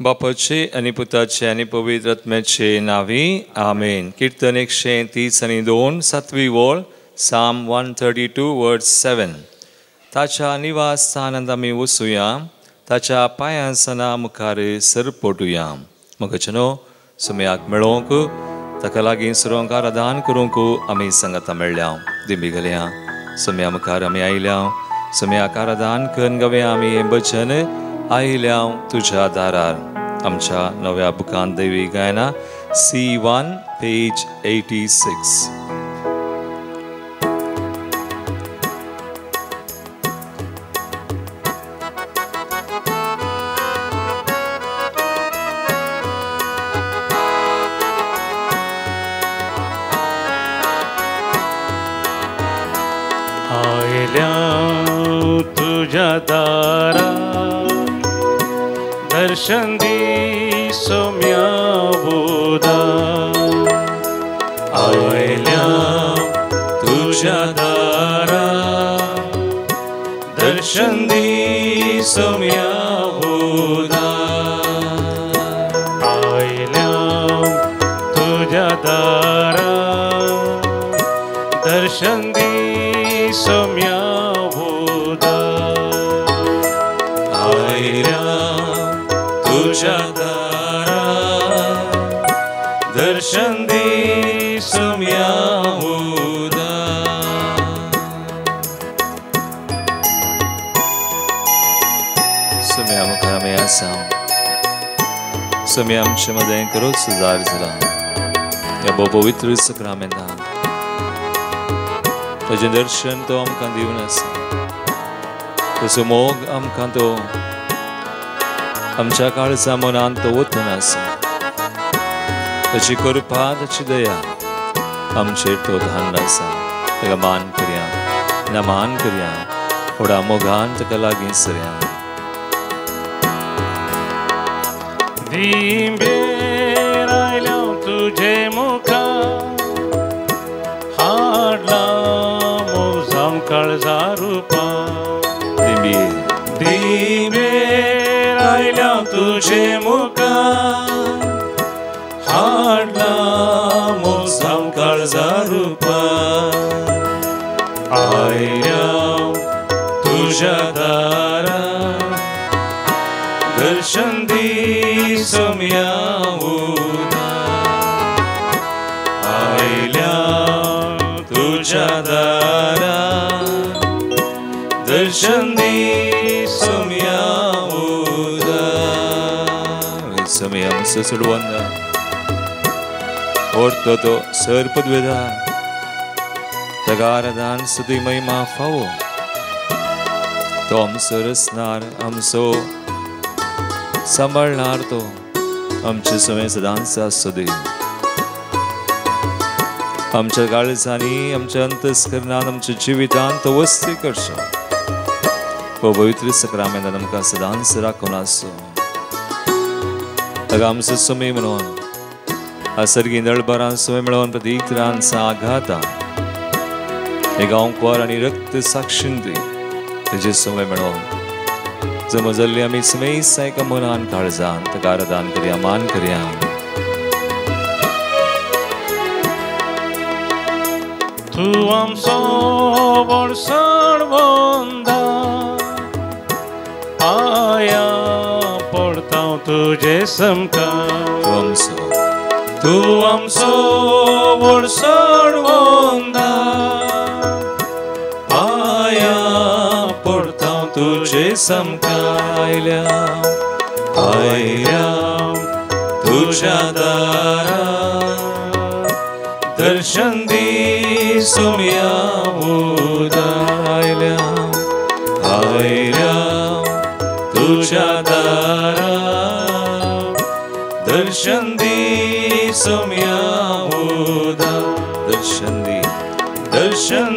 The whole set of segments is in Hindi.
बापाचे आणि पुताचे आणि पवित्र आत्म्याचे नावी आमेन. कीर्तन 132 7वी ओळ Psalm 132 verse 7. ताच्या निवास स्थानांत आमी वचुया, ताच्या पांयासना मुखार सरपोटुया. मगचनो सुमयाक मेळोवंक ताका लागीं सुरोंक आराधन करूंक आमी संगता मेळ्ळ्या. दिंबी घालया सुमया मुखार आमी आयल्या. सुमयाक आराधन करून गावया आमी हें भजन आयल्या तुझ्या दारार. आमच्या नव्या बुकांत दैवी गायना C1 page 86. तुझ्या दारा दर्शन दी सोम्या बोधा. आयल्या तुझ्या दारा दर्शन दी सोम्या बोधा. आयल्या तुझ्या दारा दर्शन दी सोम्या बोधा. आयल्या तुझ्या दारा दर्शन दी सोम्या बोधा. सोम्या मुखार आमी आसा. सोम्या आमचे मदें करूच सुदार जाला ह्या पवित्र सक्रामेंतान. ताजें दर्शन तो आमकां दिवन आसा. ताचो मोग आमकां तो आमच्या काळजा मनांत तो ओतून आसा. ताची कृपा ताची दया आमचेर तो धांड आसा. ताका मान करया, नमान करया, व्हडा मोगान ताका लागीं सरया. दिंबेर आयल्या तुझे मुखार हाडला मोजाम काळजा रुपा. दिंबेर आयल्या तुझे मुखार हाडला मोजाम काळजा रुपा. आयल्या तुझ्या दारा दर्शन दी सोम्या बोधा. आयल्या तुझ्या दारा दर्शन दी सोम्या बोधा. सोम्या आमचो सोडवंदा व्हरतो तो सरपदवेदार. ताका आराधन स्तुती महिमा फावो. तो आमचो रचणार, आमचो सांबाळणार. तो आमचे समें सदांच आसुदी. आमच्या काळजांनी, आमच्या अंतस्करणांत, आमच्या जिवितांत तो वस्ती करचो. पवित्र सक्रामेंतान आमकां सदांच राखून आसो. ताका आमचो समय म्हणून आसर्गी नळबरां समय मेळोवन प्रतीक तरांचा आघाता हे गांवकार आनी रक्त साक्षींती तेजे समय मेळोवन जमजल्ली आमी समय सायका मनान काळजान ताका आराधन करया, मान करया. तू आमचो व्हड सोडवंदा. पाया पडता तुझे समकार. तू आमचो व्हड सोडवंदा. पाया पडता तुझे समकार. आयल्या तुझ्या दारा दर्शन दी सोम्या बोधा. आयल्या तुझ्या दारा दर्शन दी सोम्या बोधा. दर्शन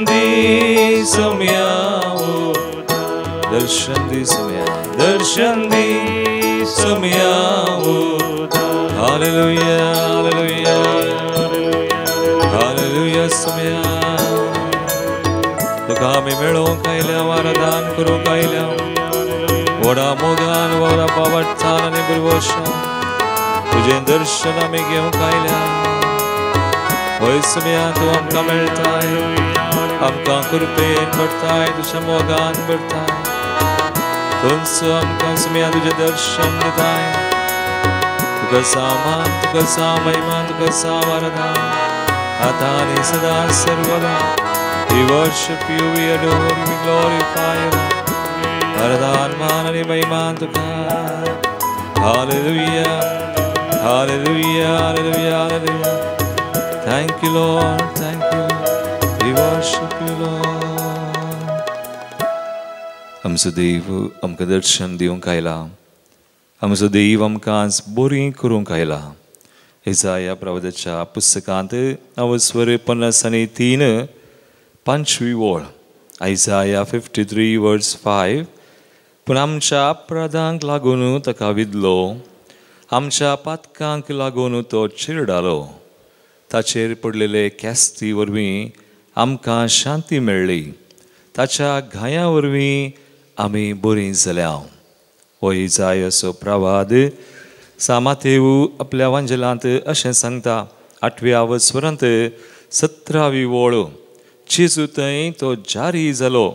दी सोम्या बोधा. दर्शन दी सोम्या, दर्शन दी सोम्या बोधा. हालेलुया, हालेलुया, हालेलुया. सोम्या तुका आमी मेळोवंक आयल्या, आराधन करूंक आयल्या. वडा मोगान वडा पावटान आणि बुरवशा तुझे दर्शन आम्ही घेऊन कायल्या होय सुम्या तू आमकां मेळटाय आमकां कृपेन भरताय तुझ्या मोगान भरताय थंयच आमकां सुम्या तुझें दर्शन दिताय तुका सामान तुका महिमा तुका वरदान आता आणि सदा सर्वदा We worship you, we adore you, we glorify you. वरदान मान आणि महिमा तुका Hallelujah, Hallelujah, Hallelujah, Hallelujah. Thank you, Lord, thank you. We worship you, Lord. आमचो देव आमकां दर्शन दिवंक आयला आमचो देव आमकां आज बरी करूंक आयला इसाया प्रवक्त्याच्या पुस्तकांत अवस्वर 53 5वी ओळ Isaiah 53 verse 5 पूण आमच्या अपराधांक लागून ताका विधलो आमच्या पातकांक लागून तो चिरडालो ताचेर पडलेले केस्ती वरवीं आमकां शांती मेळ्ळी ताच्या गाया वरवीं आमी बरीं जाल्या हो इसायाचो प्रवाद सामाथेऊ आपल्या वांजलांत अशें सांगता 8व्या वस्वरांत 17वी ओळ जेजू थंय तो जारी जालो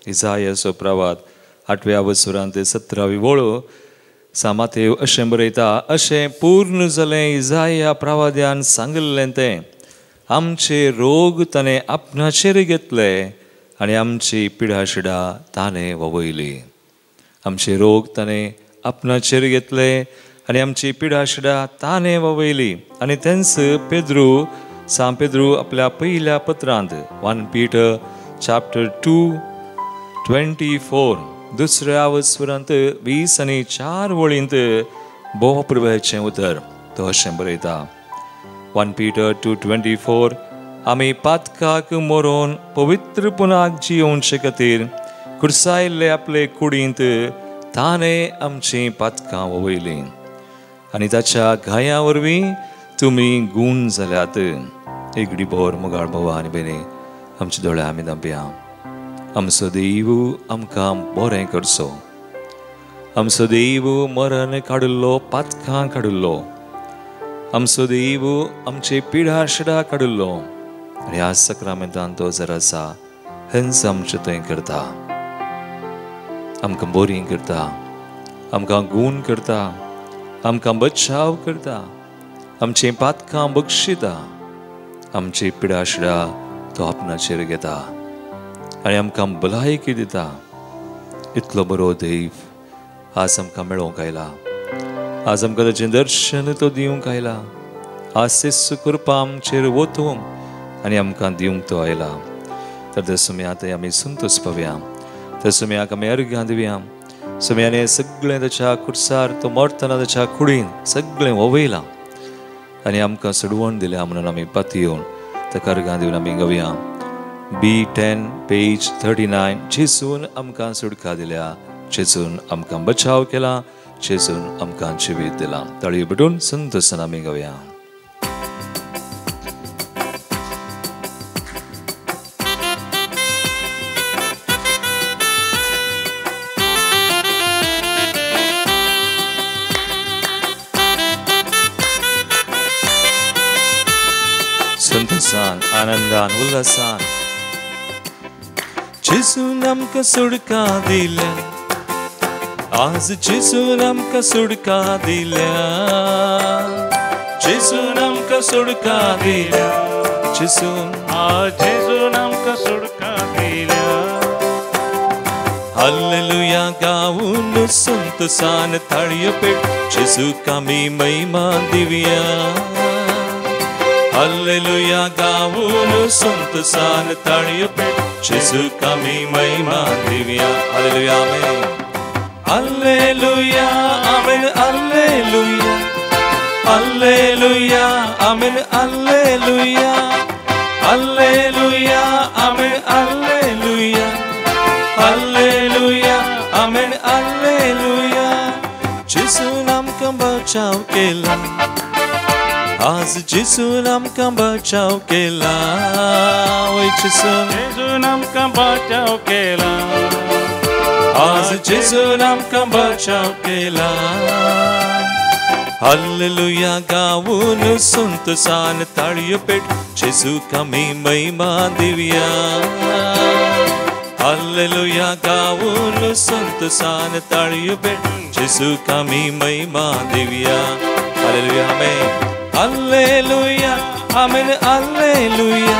इसायाचो प्रवाद 8व्या वस्वरांत 17वी ओळ सामाथेव अशें बरयता अशें पूर्ण जालें इसाया प्रवाद्यान सांगलें तें आमचे रोग ताणें आपणाचेर घेतले आनी आमची पिडाशिडां ताणें ववयली आमचे रोग ताणें आपणाचेर घेतले आनी आमची पिडाशिडां ताणें ववयली आनी तेंच San Pedro आपल्या पहिल्या पत्रांत 1 Peter chapter 2:24 दुसऱ्या वस्वरांत 20 आनी 4 वळींत भोव प्रभुचें उतर तो अशें बरयता 1 Peter 2:24 आमी पातकाक मरोन पवित्रपणाक जियोवचे खातीर कुर्सायल्ले आपले कुडींत ताणें आमची पातकां ववयलीं आनी ताच्या गाया वरवीं तुमी गूण जाल्यात एकडी बोर मुगाळ भोवा आनी बेनी आमचे दोळे आमी दांपया आमचो देव आमकां बरें करचो आमचो देव मरण काडिल्लो पातकां काडिल्लो आमचो देव आमचे पिडाशिडां काडिल्लो आनी ह्या सक्रामेंतान तो जर आसा हेंच आमचें थंय करता आमकां बरीं करता आमकां गूण करता आमकां बचाव करता आमची पातकां बक्षिता आमची पिडाशिडां तो आपणाचेर घेता आनी आमकां भलायकी दिता इतलो बरो देव आज आमकां मेळोवंक आयला आज आमकां ताचें दर्शन तो दिवंक आयला आज तेच कृपा आमचेर वतूंक आनी आमकां दिवंक तो आयला तर त्या सुम्यात आमी संतोश पावया त्या सुम्याक आमी अर्घ्यां दिवया सुम्याने सगळें ताच्या कुर्सार तो मरतना ताच्या कुडीन सगळें ववयलां आनी आमकां सोडवण दिल्या म्हणून आमी पाती येवन ताका अर्घां दिवन आमी गावया B10 पेज 39 जेजून आमकां सुटका दिल्या जेजून आमकां बचाव केला जेजून आमकां जिवीत दिलां ताळयो पटून संतोशान आमी गावया संतोषान आनंदान उल्हासान जेजून आमकां सुटका दिल्या आज जेजून आमकां सुटका दिल्या जेजून आमकां सुटका दिल्या जेजून जेजून आमकां सुटका दिल्या हालेलुया गाऊन संतोषान ताळयो पेट जेजूक आमी महिमा दिवया हालेलुया गाऊन संतोषान ताळयो पेट जेजूक आमी महिमा दिवया हालेलुया आमेन हालेलुया आमेन हालेलुया हालेलुया आमेन हालेलुया हालेलुया आमेन हालेलुया हालेलुया आमेन हालेलुया जेजून आमकां बचाव केला आज जेजून आमकां बचाव केला जेजून आमकां बचाव केला आज जेजून आमकां बचाव केला. हालेलुया गाऊन संतोषान ताळयो पेट जेजूक आमी महिमा दिवया. हालेलुया गाऊन संतोषान ताळयो पेट जेजूक आमी महिमा दिवया. हालेलुया आमेन. हालेलुया आमेन. हालेलुया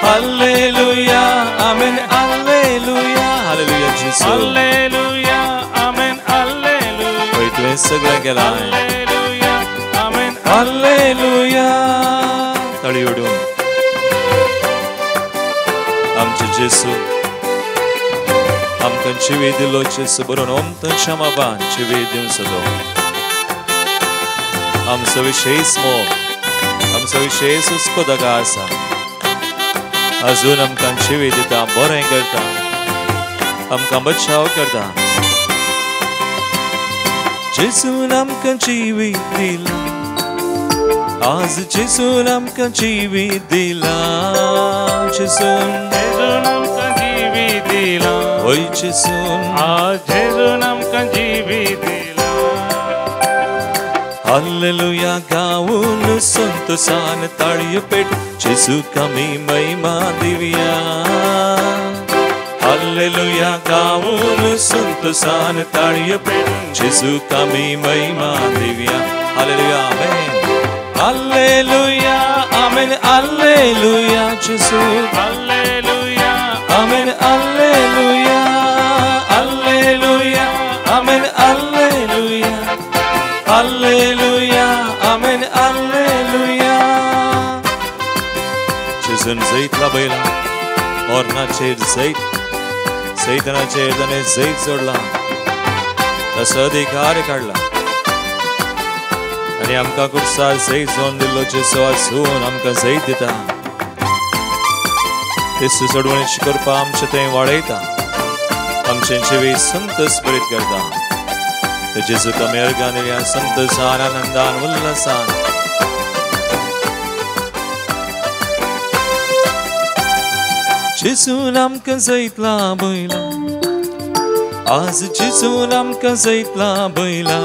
हालेलुया आमेन. हालेलुया हालेलुया जेजू. हालेलुया आमेन. हालेलुया. होय तुवें सगळें केलां. हालेलुया आमेन. हालेलुया. ताळी उडोवन आमचे जेजू आमकां जिवीत दिलो. जेजू बरोवन ओमतां क्षमाबान जिवीत दिवं सोदो. आमचो विशेष मोग आमचो विशेष हुस्को ताका आसा. अजून आमकां जिवीत दिता. बरें करता. आमकां बचाव करता. जेजून आमकां जिवीत दिला. आज जेजून आमकां जिवीत दिला. जेजून जेजून आमकां जिवीत दिला. होय जेजून. आज जेजून आमकां जिवीत दिला. हालेलुया गाऊन संतोषान ताळयो पेट जेजूक आमी महिमा दिवया. हालेलुया गाऊन संतोषान ताळयो पेट जेजूक आमी महिमा दिवया. हालेलुया आमेन. हालेलुया आमेन. हालेलुया जेजू. हालेलुया आमेन. हालेलुया हालेलुया आमेन. हालेलुया हालेलुया आमेन. हालेलुया. जेजून जैत लाभयला. ओर्नाचेर जैत सैतानाचेर ताणें जैत जोडला. ताचो अधिकार काडला आनी आमकां कुर्सार जैत जोडून दिल्लो जेजू आजून आमकां जैत दिता. तेसू सोडवणीची करपा आमचें थंय वाडयता. आमचें जिवीत संतोष बरीत करता. जेजूक आमी अर्गान दिवया. संतोषान आनंदान उल्हासान. जेजून आमकां जैत लाभयला. आज जेजून आमकां जैत लाभयला.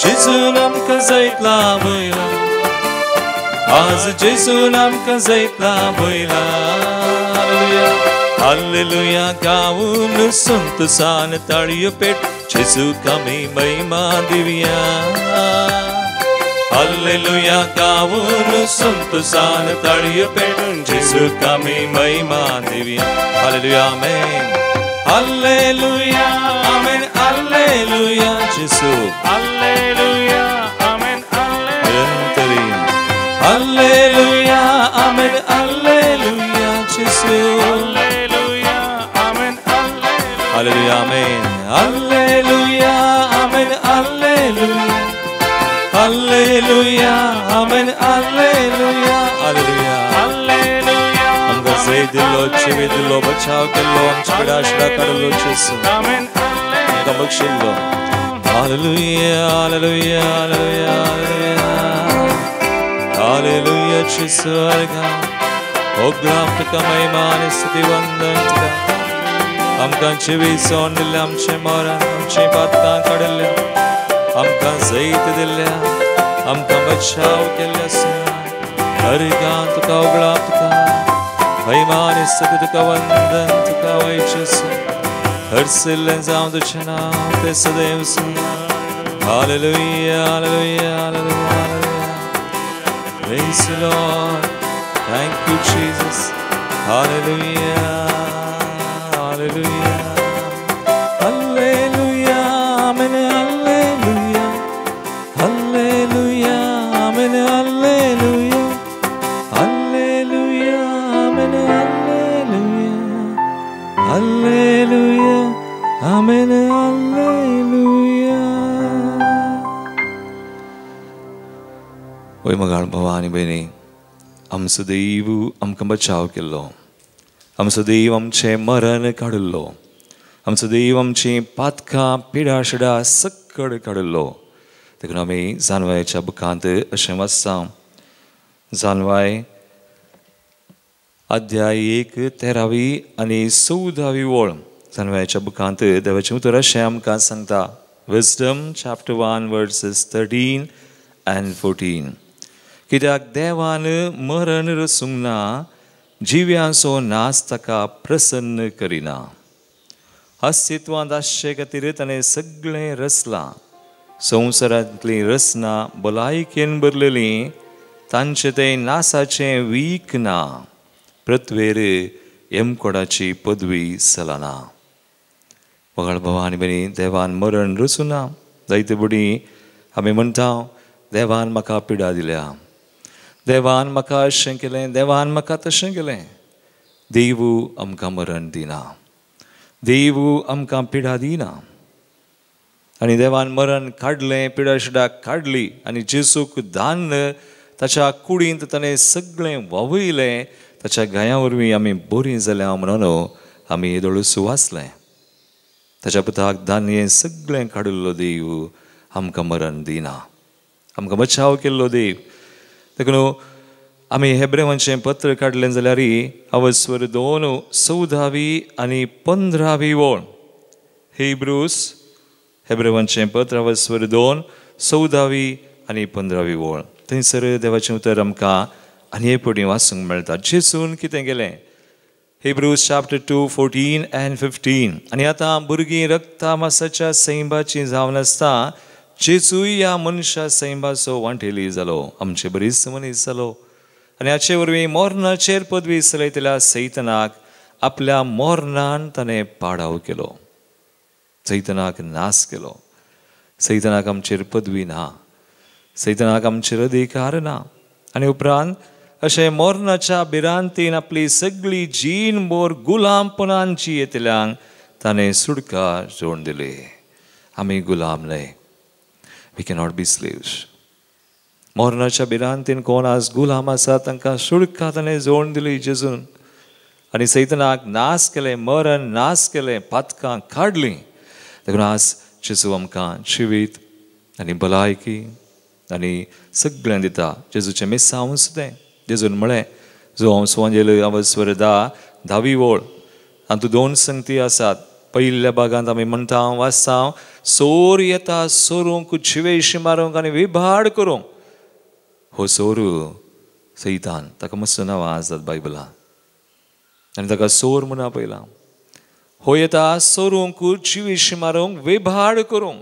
जेजून आमकां जैत लाभयला. आज जेजून आमकां जैत लाभयला. हालेलुया गाऊन संतोषान ताळयो पेट जेजूक आमी महिमा दिवया. हालेलुया गाऊन संतोषान ताळयो पेट जेजूक आमी महिमा दिवया. हालेलुया आमेन. हालेलुया आमेन. हालेलुया जेजू. हालेलुया आमेन. निरंतरी. हालेलुया आमेन. हालेलुया जेजू. हालेलुया आमेन. हालेलुया आमेन. हालेलुया आमेन. हालेलुया हालेलुया आमेन. हालेलुया हालेलुया. हालेलुया आमकां जैत दिल्लो. जिवीत दिल्लो. बचाव केल्लो. आमची पिडाशडा काडलो जेजू. आमेन. आमकां बक्षिल्लो. हालेलुया हालेलुया हालेलुया हालेलुया हालेलुया जेजू अर्गा. ओग्राम तुका महिमा आनी स्तुती वंदन तुका. आमकां जिवीत सोडून दिल्लें. आमचें मरण आमचीं पातकां काडिल्ल्या. आमकां जैत दिल्ल्या. आमकां बचाव केल्ल्या आसा. अर्गां तुका ओगळां तुका. महिमा आनी स्तुती तुका वंदन तुका वय जेजू. हरसिल्लें जावं तुजें नांव तें सदैव सुंदर. हालेलुया हालेलुया हालेलुया hallelujah. Praise the Lord. Thank you Jesus. Hallelujah. Hallelujah. Hallelujah. Amen. Hallelujah. Hallelujah. Amen. Hallelujah. Hallelujah. Amen. Hallelujah. Hallelujah. Amen. Hallelujah. ओय मगाळ भवानी बहिणी. आमचो देव आमकां बचाव केल्लो. आमचो देव आमचें मरण काडिल्लो. आमचो देव आमची पातकां पिडाशडा सक्कड काडिल्लो. देखून आमी जानवायच्या बुकांत अशें वाचता. जानवाय अध्याय 1 13वी आनी 14वी ओळ. Sanvayaच्या बुकांत देवाचें उतर अशें आमकां सांगता. Wisdom chapter 1 verses 13 and 14. कित्याक देवान मरण रसूंक ना, जिव्यांचो नास ताका प्रसन्न करिना. अस्तित्वांत आसचे खातीर ताणें सगळें रचलां. संवसारांतलीं रचना भलायकेन भरलेलीं, तांचें तें नासाचें वीख ना. पृथ्वेर येमकोडाची पदवी चलना. वगाळ भावा आनी भयणी, देवान मरण रचूं ना. जायते बडी आमी म्हणटा देवान म्हाका पिडा दिल्या, देवान म्हाका अशें केलें, देवान म्हाका तशें केलें. देव आमकां मरण दिना, देव आमकां पिडा दिना. आनी देवान मरण काडलें, पिडा शिडा काडली आनी जेजूक दान ताच्या कुडींत ताणें सगळें ववयलें. ताच्या गाया वरवीं आमी बरीं जाल्या म्हणून आमी येदोळूच वाचलें. ताच्या पुताक दान हें सगळें काडिल्लो देव आमकां मरण दिना, आमकां बचाव केल्लो देव. देखून आमी हेब्रेवांचें पत्र काडलें जाल्यार अवस्वर 2 14 आनी 15 ओळ. हेब्रेवांचें पत्र अवस्वर 2 14 आनी 15 ओळ. थंयसर देवाचें उतर आमकां आनी पटी वाचूंक मेळटा. जेजून कितें केलें? Hebrews chapter 2 14 and 15. आनी आतां भुरगीं रक्ता मासाच्या सैंबाची जावन आसता, जेजूय ह्या मनशा सैंबाचो वांटेली जालो, आमचे बरीच मनीस जालो. आनी हाचे वरवीं मोर्नाचेर पदवी चलयतल्या सैतनाक आपल्या मोर्नान ताणें पाडाव केलो, सैतनाक नास केलो. सैतनाक आमचेर पदवी ना, सैतनाक आमचेर अधिकार ना. आनी उपरांत अशें मोर्नाच्या भिरांतीन आपली सगळी जीण बोर गुलामपणान जियेतल्यांक ताणें सुटका जोडून दिली. आमी गुलाम न्हय. We cannot be slaves. मोर्नाच्या भिरांतीन कोण आज गुलाम आसा तांकां सुटका ताणें जोडून दिली जेजून. आनी सैतनाक नास केलें, मरण नास केलें, पातकां काडलीं. देखून आज जेजू आमकां जिवीत आनी भलायकी आनी सगळें दिता. जेजूचें मिसांव सुद्दें जेजून म्हळें, जो हांव सुवांजेल अवस्वर 10 ओळ. हातूंत 2 संगती आसात. पयल्या भागांत आमी म्हणटा वाचता, सोर येता सोरूंक, जिवेशी मारूंक आनी विभाड करूंक. हो सोर सैतान, ताका मस्त नांवां आसात बायबलांत आनी ताका सोर म्हणून आपयलां. हो येता सोरूंक, जिवेशी मारूंक, विभाड करूंक.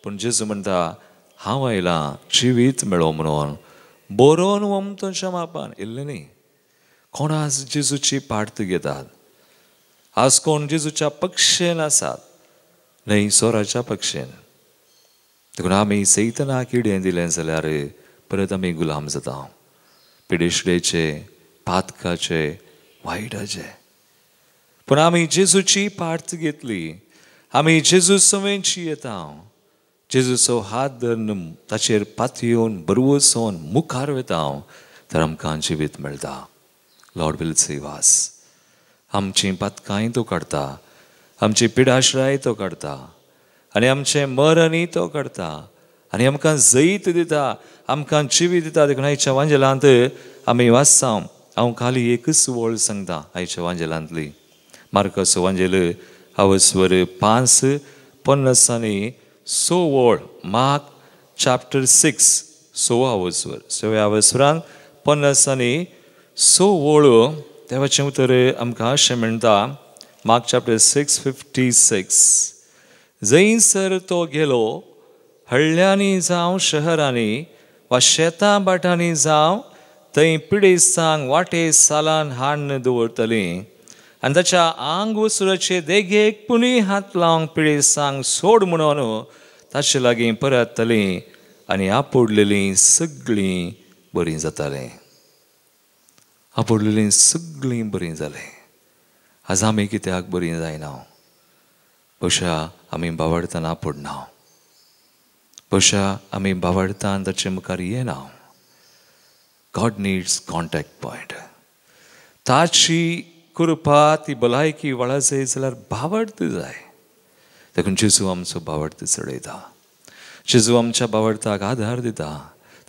पूण जेजू म्हणटा हांव आयलां जिवीत मेळो म्हणून, बरोवन वमतोच्या मापान. इल्लें न्ही. कोण आज जेजूची पार्त घेतात? आज कोण जेजूच्या पक्षेन आसात? न्हय, सोराच्या पक्षेन. देखून आमी सैतनाक किडें दिलें जाल्यार परत आमी गुलाम जाता. पिडेशिडेचे, पातकाचे, वायटाचे. पूण आमी जेजूची पार्त घेतली, आमी जेजू सवेंची येता, जेजूचो हात धरून ताचेर पातयेवन बरवून मुखार वेता, तर आमकां जिवीत मेळटा. Lord will save us. आमची पातकांय तो काडटा, आमची पिडाश्राय तो काडटा, आनी आमचें मरणय तो काडटा, आनी आमकां जैत दिता, आमकां जिवीत दिता. देखून आयच्या वांजेलांत आमी वाचता. हांव खाली एकच ओळ सांगता आयच्या वांजेलांतली. मार्काचो वांजेल अवस्वर 5 50 आनी 6 ओळ. Mark chapter 6 6 अवस्वर. 6 अवस्वरांत 50 आनी 6 ओळ देवाचें उतर आमकां अशें म्हणटा. Mark chapter 6 56. जंयसर तो गेलो, हळ्यांनी जावं शहरांनी वा शेतां बाटांनी जावं, थंय पिडेस्तांक वाटे सालान हाडून दवरतलीं, आनी ताच्या आंग वसुराचे देगेकपणी हात लावंक पिडेस्तांक सोड म्हणून ताचे लागीं परतलीं, आनी आपोडलेलीं सगळीं बरीं जातालीं. आपोडलेलीं सगळीं बरीं जालीं. आज आमी कित्याक बरीं जायना? बशा आमी बावडताना आपोडना, बशा आमी बावडतान ताचे मुखार येना. God needs contact point. ताची कृपा ती भलायकी वळा जाय जाल्यार बावडत जाय. देखून जेजू आमचो बावडत चडयता, जेजू आमच्या बावडताक आधार दिता.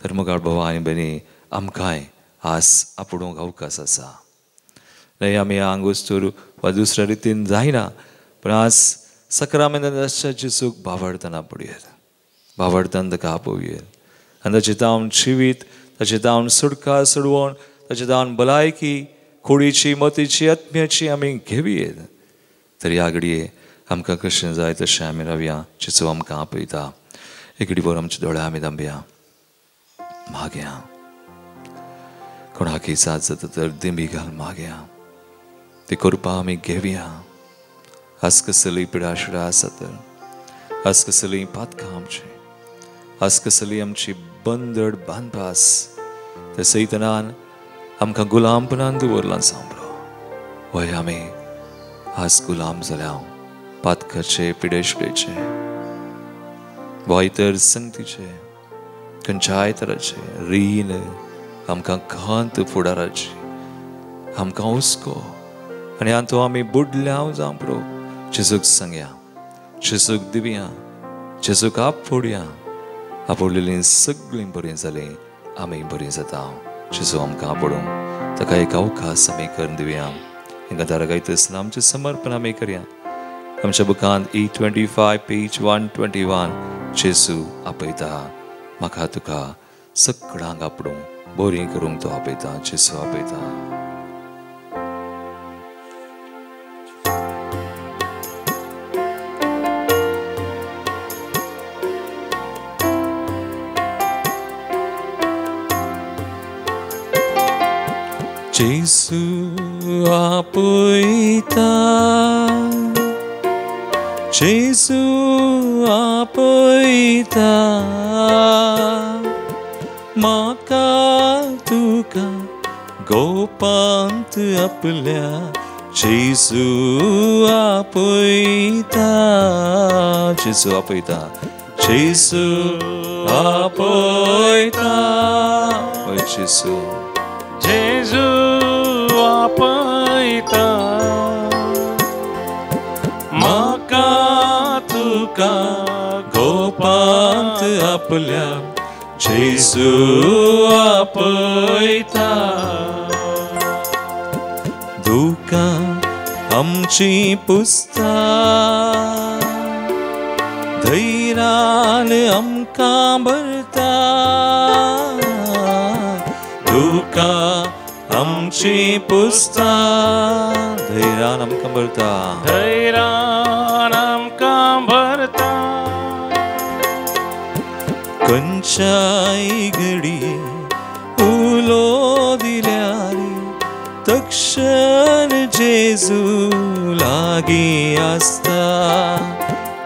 तर मुखार भावा आनी भयणी, आमकांय आस आपोडूंक अवकाश आसा. न्हय आमी आंग वस्तूर वा दुसऱ्या रितीन जायना, पण आज सक्रमेंताच्या जेजूक भावार्थना पडुया भावार्थन ताका आपोवया आनी ताचे तावन जिवीत ताचे तावन सुटका सोडवण ताचे तावन भलायकी कुडीची मतीची आत्म्याची आमी घेवया तर ह्या घडये आमकां कशें जाय तशें आमी रावया जेजू आमकां आपयता एक घडी भर आमचे दोळे आमी धांबया मागया कोणाकय साथ जाता तर दिंबी घाल मागया ती कृपा आमी घेवया आज कसली पिडाशिडा आसा तर आज कसली पातकां आमची आज कसली आमची बंदड बांदपास त्या सैतानान आमकां गुलामपणान दवरलां सांबाळो वय आमी आज गुलाम जाल्या पातकाचे पिडेशिडेचे वायतर संगतीचे खंयच्याय तराचे रीण आमकां खांत फुडाराची आमकां हुस्को आनी हातूंत आमी बुडल्या जावं पुरो जेजूक सांगया जेजूक दिवया जेजूक आपडया आपडलेलीं सगळीं बरीं जालीं आमी बरीं जाता जेजू आमकां आपडूंक ताका एक अवकाश आमी करून दिवया हिंगा दारागायत आसतना आमचें समर्पण आमी करया आमच्या बुकांत E25 पेज 121 जेजू आपयता म्हाका तुका सगळ्यांक आपडूंक बरीं करूंक तो आपयता जेजू आपयता जेजू आपयता जेजू आपयता म्हाका तुका गोपांत आपल्या जेजू आपयता जेजू आपयता जेजू आपयता जेजू जेजू आपयता म्हाका तुका गोपांत आपल्या जेजू आपयता दुकां आमची पुसता धैर्यान आमकां भरता दुकां आमची पुसता धैर्यान आमकां भरता धैर्यान आमकां भरता खंयच्याय घडये उलो दिल्यार तक्षण जेजू लागीं आसता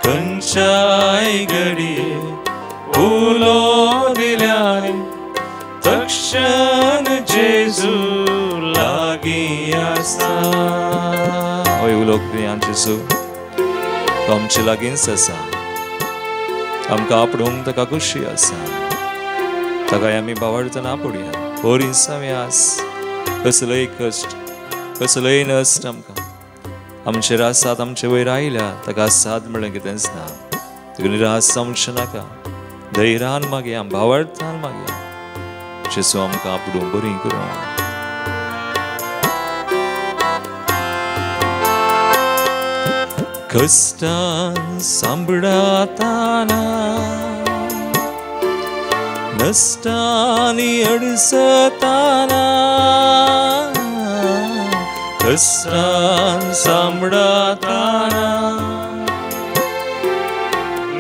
खंयच्याय घडये उलो दिल्यार तक्षण जेजू लागीं आसता हय उलोक प्रियान जेजू तो आमचे लागींच आसा आमकां आपडूंक ताका खुशी आसा ताका आमी भावार्थना आपडया बरीं साव्यास कसलोय कश्ट कसलोय नश्ट आमकां आमचेर आसात आमचे वयर आयल्या ताका साथ म्हणलें कितेंच ना तुका निराश जावचें नाका धैर्यान मागया भावार्थान मागया जेजू आमकां आपडूंक बरीं करूं कश्टान सांबाळताना नश्टांनी अडसताना कश्टान सांबाळताना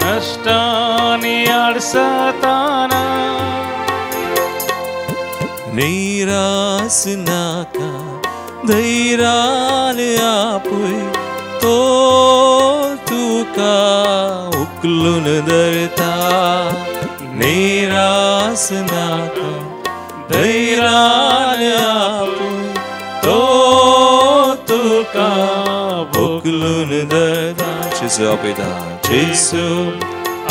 नश्टांनी अडसताना निराश नाका धैर्यान आपय तो तुका उखलून धरता निराश नाका धैर्यान आपय तो तुका उखलून धरता जेजू आपयता जेजू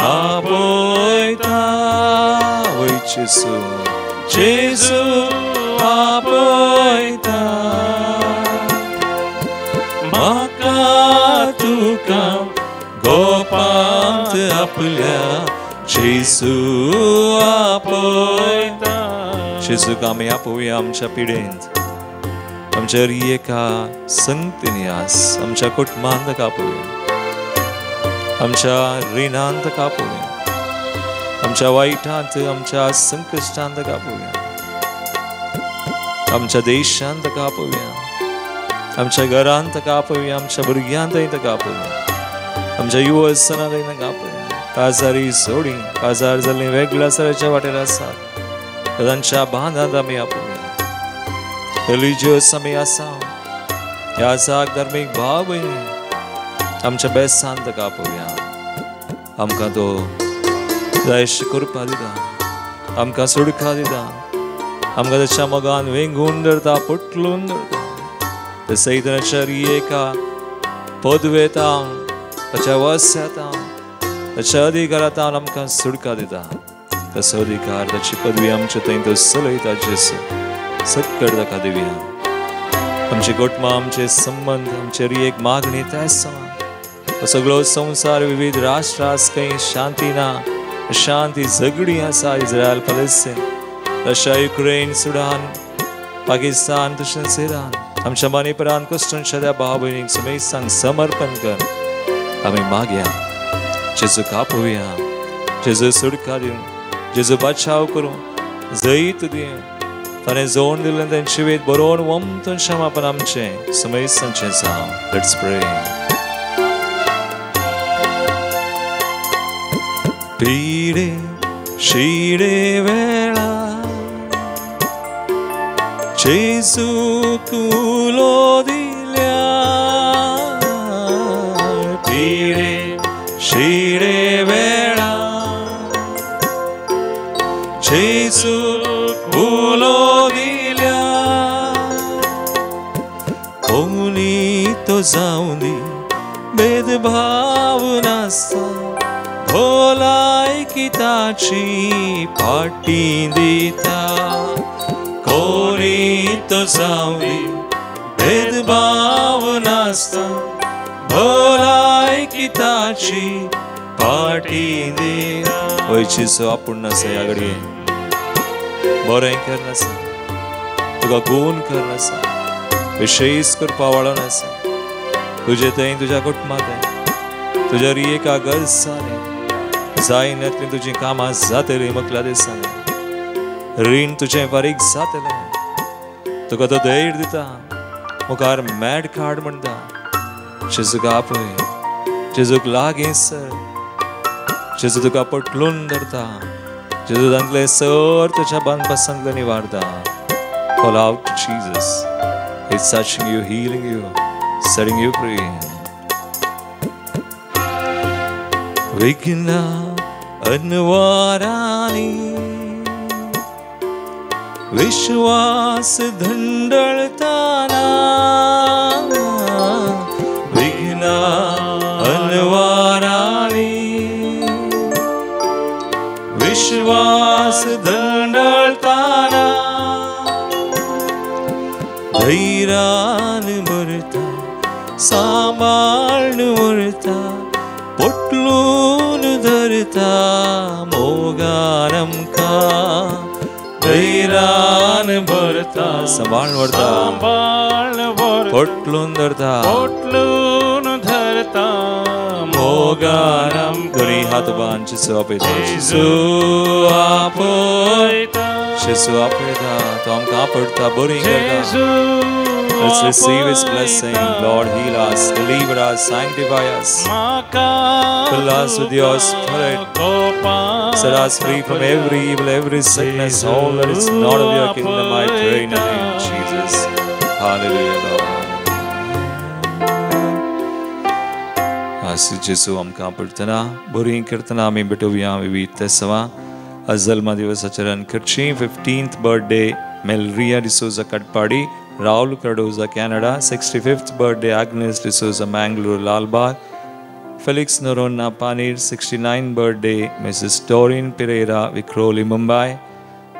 आपयता वय जेजू जेजू आपयता म्हाका तुका गोपांत आपल्या जेजू आपयता जेजूक आमी आपोवया आमच्या पिडेंत आमच्या रियेका संगतींनी आस आमच्या कुटुंबांत ताका आपोवया आमच्या रिणांत कापूया, आमच्या वाईटांत, आमच्या संकश्टांत कापूया, आमच्या देशांत कापूया, आमच्या घरांत कापूया, आमच्या भुरग्यांत कापूया, आमच्या युवसनांत कापूया. काजारी सोडी, काजार जाल्ली वेगळ्या सराच्या वाटेर आसात तांच्या बांदांत आमी आपोवया. रिलिजियस आमी आसा, ह्या जाग धार्मीक भाव भयणी आमच्या बेसांत कापोवया. आमकां तो जायशी कृपा दिता, आमकां सुडका दिता, आमकां त्याच्या मोगान वेंगून धरता, पटलून धरता. ते सैतानाच्या रियेका पदवेतां, ताच्या वस्यातां, ताच्या अधिकारांतां आमकां सुडका दिता. तसो अधिकार, ताची पदवी आमच्या थंय तो चलयता. जेसू सकट ताका दिवया. आमची कुटुंबां, आमचे संबंध, आमचे रियेक मागणी तेच सगळो संसार, विविध राष्ट्र आस, खंय शांती ना, शांती झगडी आसा. इस्रायल फलस्तीन, रशिया युक्रेन, सुडान, पाकिस्तान, तशेंच इराण. आमच्या मणिपुरांत कश्टांच्या त्या भाव भयणीक समेस्तांक समर्पण कर. आमी मागया जेजू कापोवया, जेजू सुडका दिवन, जेजू बचाव करूं, जैत दिवन, ताणें जोड दिलें तेंचे वेद बरोवन वमतून क्षमापण आमचें समेस्तांचें जावं. Let's pray. पीडे शिडे वेळा जेजूक उलो दिल्या, पीडे शिडे वेळा जेजूक उलो दिल्या. कोणी तो जाऊं दी, भेदभाव नासता, भलायकी ताची पाटी दिता. कोणी तो जाऊं दी, भेदभाव नासता, भलायकी ताची पाटी दिता. वयचीचो आपूण नासा ह्या घडये, बरें कर नासा, तुका गुण कर नासा, विशेष करपा वाळो नासा. तुजे थंय, तुज्या कुटुंबांत, तुज्या रियेका गरज जाली, जायनातली तुजी कामां जातली. मकला दिसांनी रीण तुजें बारीक जातलें. तुका तो धैर्य दिता, मुखार मॅड काड म्हणटा. जेजूक आपय, जेजूक लागीं सर, जेजू तुका पटलून धरता, जेजू तांतले सर तुज्या बांदपासांतले निवारता. Call out to Jesus. He's touching you, healing you, setting you free. विघ्न अनवारानी विश्वास धंडळताना, विघ्न अनवारानी विश्वास धंडळताना, धैर्यान भरता, सांभाळून उरता, पटलून धरता, मोगान आमकां. धैर्यान भरता, सांभाळून व्हरता, पटलून धरता, मोगान आमकां. दोनी हात बांद जेजू आपयता, जेजू आपयता, जेजू आपयता. तो आमकां आपडटा, बरी करता. Let's receive His blessing. Lord, heal us, deliver us, sanctify us. Fill us with your Spirit. Set us free from every evil, every sickness, all that is not of your kingdom. I pray in the name of Jesus. Hallelujah, Lord. As Jesus आमकां आपडतना, बरी करतना आमी भेटुया विविध तेसवा. आज जल्मा दिवसाच्या रनकरची 15th birthday Melaria D'Souza Katpadi, Rahul Cardoza Canada. 65th birthday Agnes D'Souza Mangalore Lalbagh. Felix Noronha Panir. 69 birthday Mrs Doreen Pereira Vikhroli Mumbai.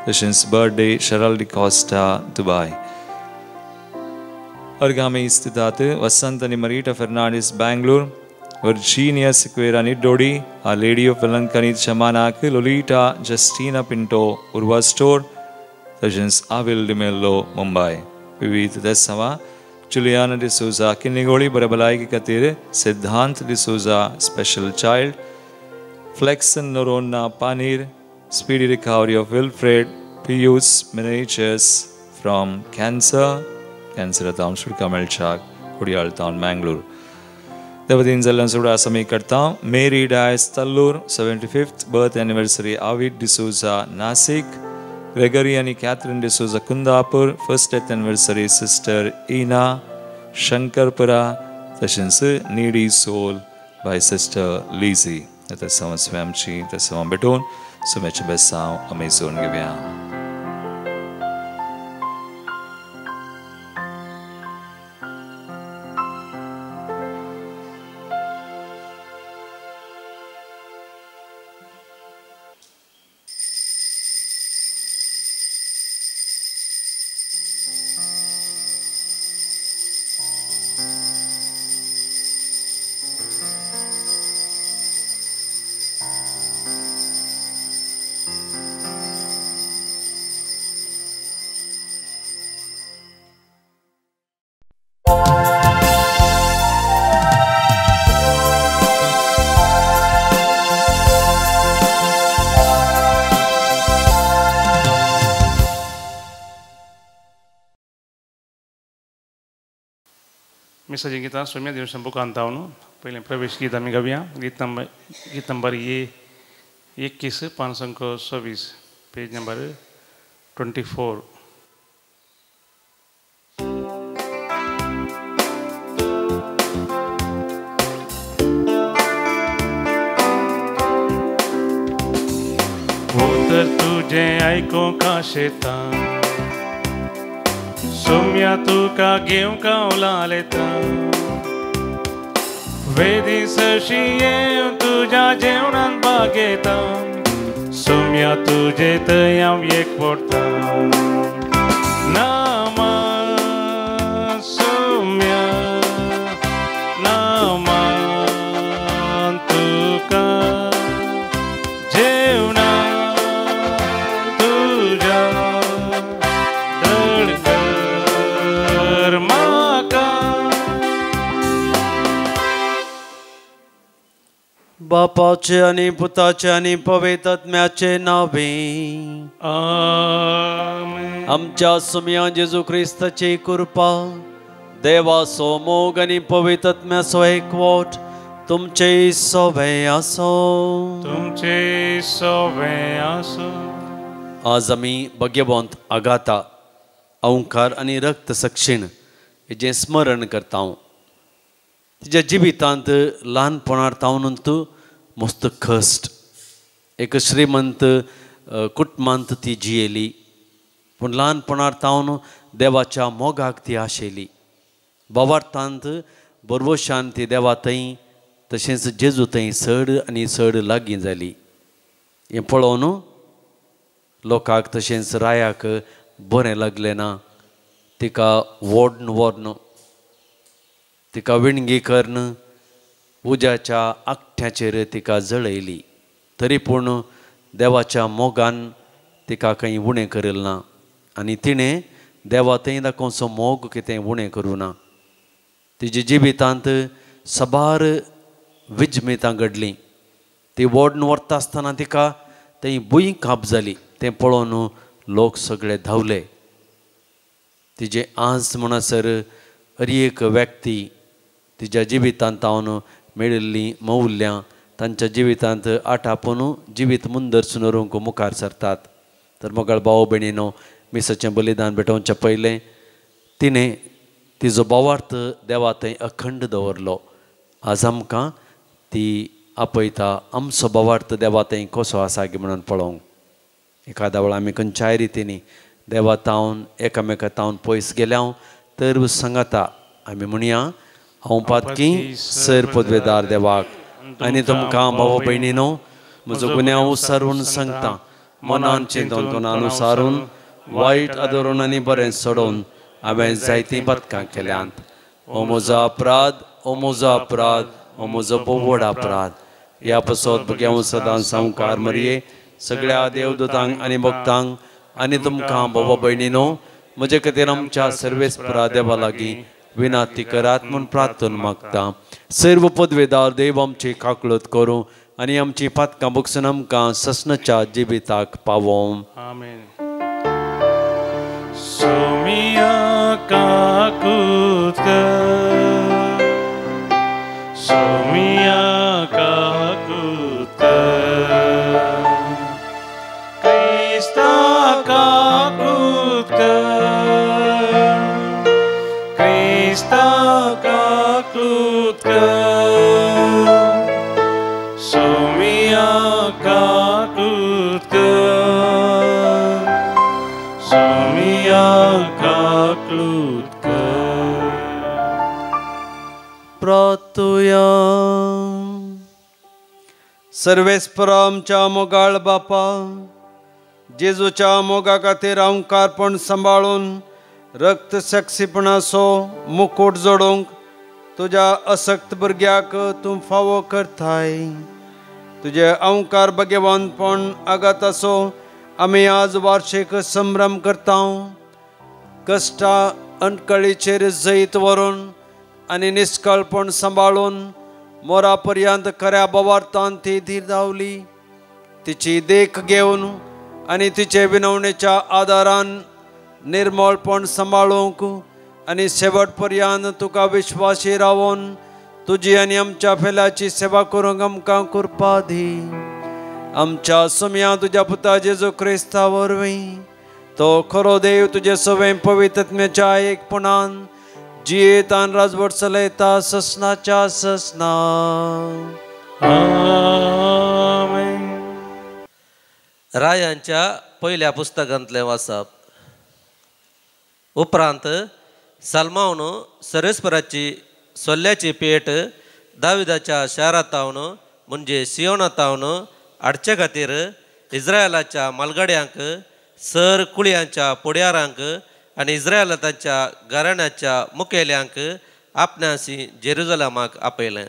तशेंच बर्थडे शरल डिकॉस्टा दुबई. अर्गामी स्थितात वसंत आणि Marita Fernandes Bangalore. Virginia Sequeira Nidodi. Our lady of Velankanni शमानाक लोलिटा जस्टिना पिंटो उर्वा स्टोर. तशेंच आविल डिमेल्लो मुंबई. विविध देसावा Juliana D'Souza, Kinigoli Barabalaiki Katire, Siddhant D'Souza, special child, Flexen Norona Panir, speedy recovery of Wilfred, Piyus Miniatures from cancer town Kamal Chak, Kudiyal town, Mangalore. Devadin Zalan Sura Samikarta, Mary Dias Tallur, 75th birth anniversary, Avid D'Souza, Nasik, Gregory and Catherine D'Souza, Kundapur, first death anniversary, Sister Ina, Shankarpura, Tashinsu, Needy Soul by Sister Lizzie. That is some Swamchi, that's some Beton, so much best sound, Amazon Givia. Mesajin kita suaminya di sembuhkan tahun, pilihan प्रवेश गीत आम्ही गाऊया. गीत नंबर 21 520 पेज नंबर 24. वो तर तुझे ऐको का शेता सोम्या तू का घेऊ का ओला लेता वेदी सशिये तुझ्या जेवणात बागेता सोम्या तुझे तयाव एक पोटा नामा सोम्या नामा तुका जेवणा तुझ्या बापाचे आणि पुताचे आणि पवित्र आत्म्याचे नावे आमेन. आमच्या सुमिया जेजू ख्रिस्ताची कृपा देवाचो मोग आणि पवित्र आत्म्याचो एकवट तुमचे सवय असो. तुमचे सवय असो. आज आम्ही भाग्यवंत आगाथा ओंकार आणि रक्त सक्षीण हेजें स्मरण करता. तिच्या जिवितांत ल्हानपणांत तावनूच मस्त कश्ट एक श्रीमंत कुटुंबांत ती जियेली पूण ल्हानपणांत तावन देवाच्या मोगाक ती आशेली. भावार्थांत बरवशान ती देवा थंय तशेंच जेजू थंय चड आनी चड लागीं जाली. हें पळोवन लोकांक तशेंच रायाक बरें लागलें ना. तिका वोडन व्हरून तिका विणगी करून उज्याच्या आखठ्याचेर तिका जळयली. तरी पूण देवाच्या मोगान तिका खंय उणें करिल्लें ना आनी तिणें देवा थंय दाखोवचो मोग कितें उणें करूं ना. तिजे जिवितांत सबार विजमेतां घडलीं. ती वोडन व्हरता आसतना तिका थंय भुंय काप जाली. तें पळोवन लोक सगळे धांवले. तिजे आज म्हणसर हर एक व्यक्ती तिच्या जिवितांत तावन मेळिल्लीं मौल्यां तांच्या जिवितांत आटापून जिवीत मुंदरसून व्हरूंक मुखार सरतात. तर मोगाळ भाव भयणीनो, मिसाचें बलिदान भेटोवच्या पयलें तिणें तिजो भावार्थ देवा थंय अखंड दवरलो. आज आमकां ती आपयता आमचो भावार्थ देवा थंय कसो आसा गे म्हणून पळोवंक. एखाद्या वेळा आमी खंयच्याय रितीनी देवा तावन एकामेका तावन पयस गेल्या तर सांगाता आमी म्हणया हांव पातकी सर पदवेदार देवाक आनी तुमकां भाव भयणीनो म्हजो गुन्यांव उसारून सांगता. मनान चिंतून अनुसारून वायट आदरून आनी बरें सोडून हांवें जायतीं बदकां केल्यांत. हो म्हजो अपराध, हो म्हजो अपराध, हो म्हजो बोवड अपराध. ह्या पासत भुग्यांव सदां संवकार मरये सगळ्या देवदूतांक आनी भक्तांक आनी तुमकां भाव भयणीनो म्हजे खातीर आमच्या सर्वेस्परा देवा लागीं विनाती करात म्हूण प्रार्थना मागता. सर्व पदवेदार देव आमची काकळत करूं आनी आमची पातकां बगसून आमकां ससनाच्या जिविताक पावों. आमेन. सोमिया काकूत कर, सोमिया काकूत कर, क्रिस्ता काकूत कर, क्रिस्ता काकूत कर, सोमिया काकूत कर, सोमिया काकूत कर. प्रार्थुया. सर्वेस्परा आमच्या मोगाळ बापा, जेजूच्या मोगा खातीर ओंकारपण सांबाळून रक्त साक्षीपणाचो मुकुट जोडूंक तुज्या असक्त भुरग्याक तूं फावो करताय. तुजे ओंकार भगवंतपण आगाताचो आमी आज वार्षिक संभ्रम करता. कश्टा अणकळीचेर जैत व्हरून आनी निश्कळपण सांबाळून मोरा पर्यंत खऱ्या बोवार्थान ती धीर धांवली. तिची देख घेवन आनी तिचे विनवणेच्या आदारान निर्मळपण सांबाळूंक आनी शेवट पर्यंत तुका विश्वासी रावून तुजी आनी आमच्या फेलाची सेवा करूंक आमकां कृपा दी. आमच्या सुम्या तुज्या पुता जेजू क्रिस्ता वरवीं तो खरो देव तुजे सवें पवित्रत्म्याच्या एकपणान जियेत आनी राजवट चलयता ससनाच्या ससना. आमेन. रायांच्या पयल्या पुस्तकांतलें वाचप. उपरांत सलमावन सरेस्पराची सोल्ल्याची पेट दाविदाच्या शारांतावन म्हणजे सियोनातावन हाडचे खातीर इस्रायलाच्या मलगड्यांक, सर कुळयांच्या पुड्यारांक आनी इस्रायलाच्या घराण्याच्या मुखेल्यांक आपणासी जेरुजलेमाक आपयलें.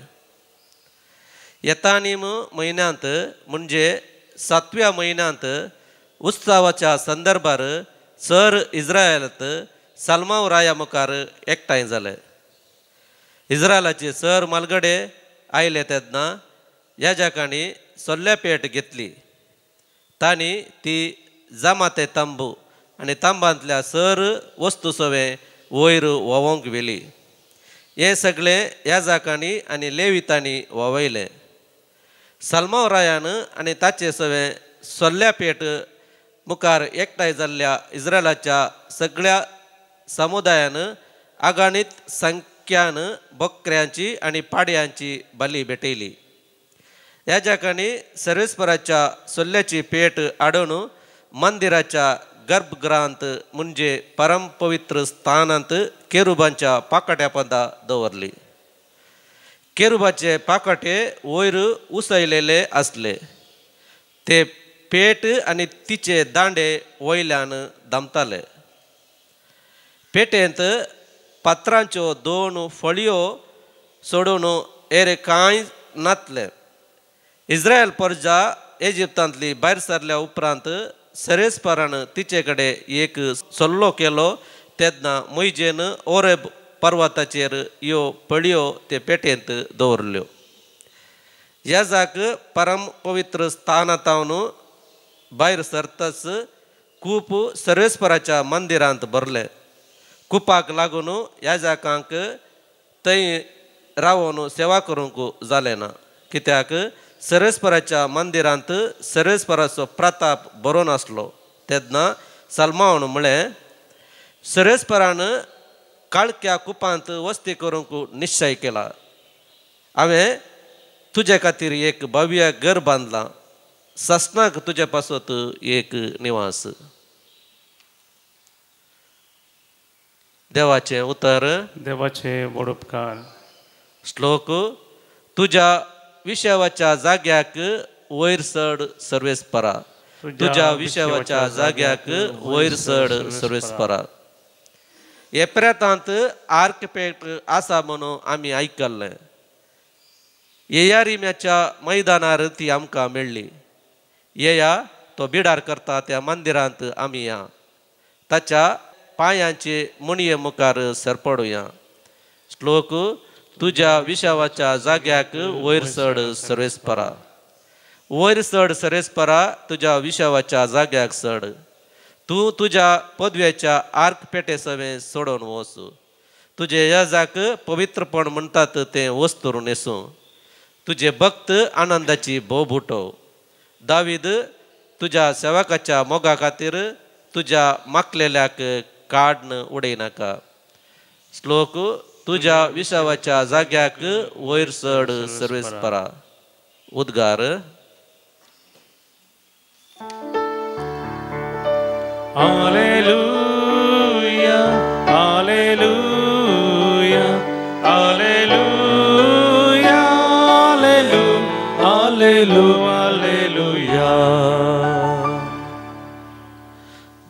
येतानीम म्हयन्यांत म्हणजे 7व्या म्हयन्यांत उत्सवाच्या संदर्भार सर इस्रायलांत सलमाव राया मुखार एकठांय जाले. इस्रायलाचे सर मलगडे आयले तेन्ना याजकांनी सोल्ल्या पेट घेतली. तांणी ती जामाते तंबू आनी तंबांतल्या सर वस्तू सवें वयर व्होवंक व्हेली. हे सगळें याजकांनी आनी लेवितांनी व्होवयलें. सलमाव रायान आनी ताचे सवें सोल्ल्या पेट मुखार एकठांय जाल्ल्या इस्रायलाच्या सगळ्या समुदायान आगाणीत संख्यान बकऱ्यांची आनी पाडयांची बली भेटयली. याजकांनी सर्वेस्पराच्या सोल्ल्याची पेट हाडून मंदिराच्या गर्भगृहांत म्हणजे परम पवित्र स्थानांत केरुबांच्या पाकट्या पदा दवरली. केरुबाचे पाकटे वयर उसयलेले आसले. ते पेट आनी तिचे दांडे वयल्यान दमताले. पेटेंत पत्रांच्यो 2 फळयो सोडून हेर कांय नासलें. इस्रायल प्रजा इजिप्तांतली भायर सरल्या उपरांत सरेस्परान तिचे कडेन एक सल्लो केलो तेन्ना मोइजेन ओरेब पर्वताचेर ह्यो फळयो ते पेटेंत दवरल्यो. याजाक परम पवित्र स्थानांतावन भायर सरतच कूप सर्वेस्पराच्या मंदिरांत भरलें. कुपाक लागून याजकांक थंय रावून सेवा करूंक जालें ना. कित्याक सर्वेस्पराच्या मंदिरांत सर्वेस्पराचो प्रताप बरो नासलो. तेन्ना सलमावन म्हळें, सर्वेस्परान काळक्या कुपांत वस्ती करूंक निश्चय केला. हांवें तुजे खातीर एक भव्य घर बांदलां. ससनाक तुजे पासत एक निवास. देवाचें उतर. देवाचे व्हड उपकार. श्लोक. तुज्या विशेवाच्या जाग्याक वयर चड सर्वेस्परा. तुज्या विशेवाच्या जाग्याक वयर चड सर्वेस्परा. एप्रेतांत आर्क पेट आसा म्हणून आमी आयकल्लें. येयारिम्याच्या मैदानार ती आमकां मेळ्ळी. येया तो बिडार करता त्या मंदिरांत आमी या. ताच्या पांयांचे मुणये मुखार सरपडुया. श्लोक तुझ्या विशावाच्या जाग्याक वयर चड सर्वेस्परा. वयर चड सर्वेस्परा तुझ्या विशावाच्या जाग्याक चड. तूं तुज्या पदव्याच्या आर्क पेटे सवे सोडून वचू. तुजे याजाक पवित्रपण म्हणटात तें वस्तूर नेसूं. तुजे भक्त आनंदाची भोवभुटो. दावीद तुज्या सेवकाच्या मोगा खातीर तुज्या मागलेल्याक काडन उडयनाका. श्लोक तुज्या विसावाच्या जाग्याक वयर चड सर्वेस्परा. उद्गार. हालेलुया हालेलुया हालेलुया हालेलुया हालेलुया.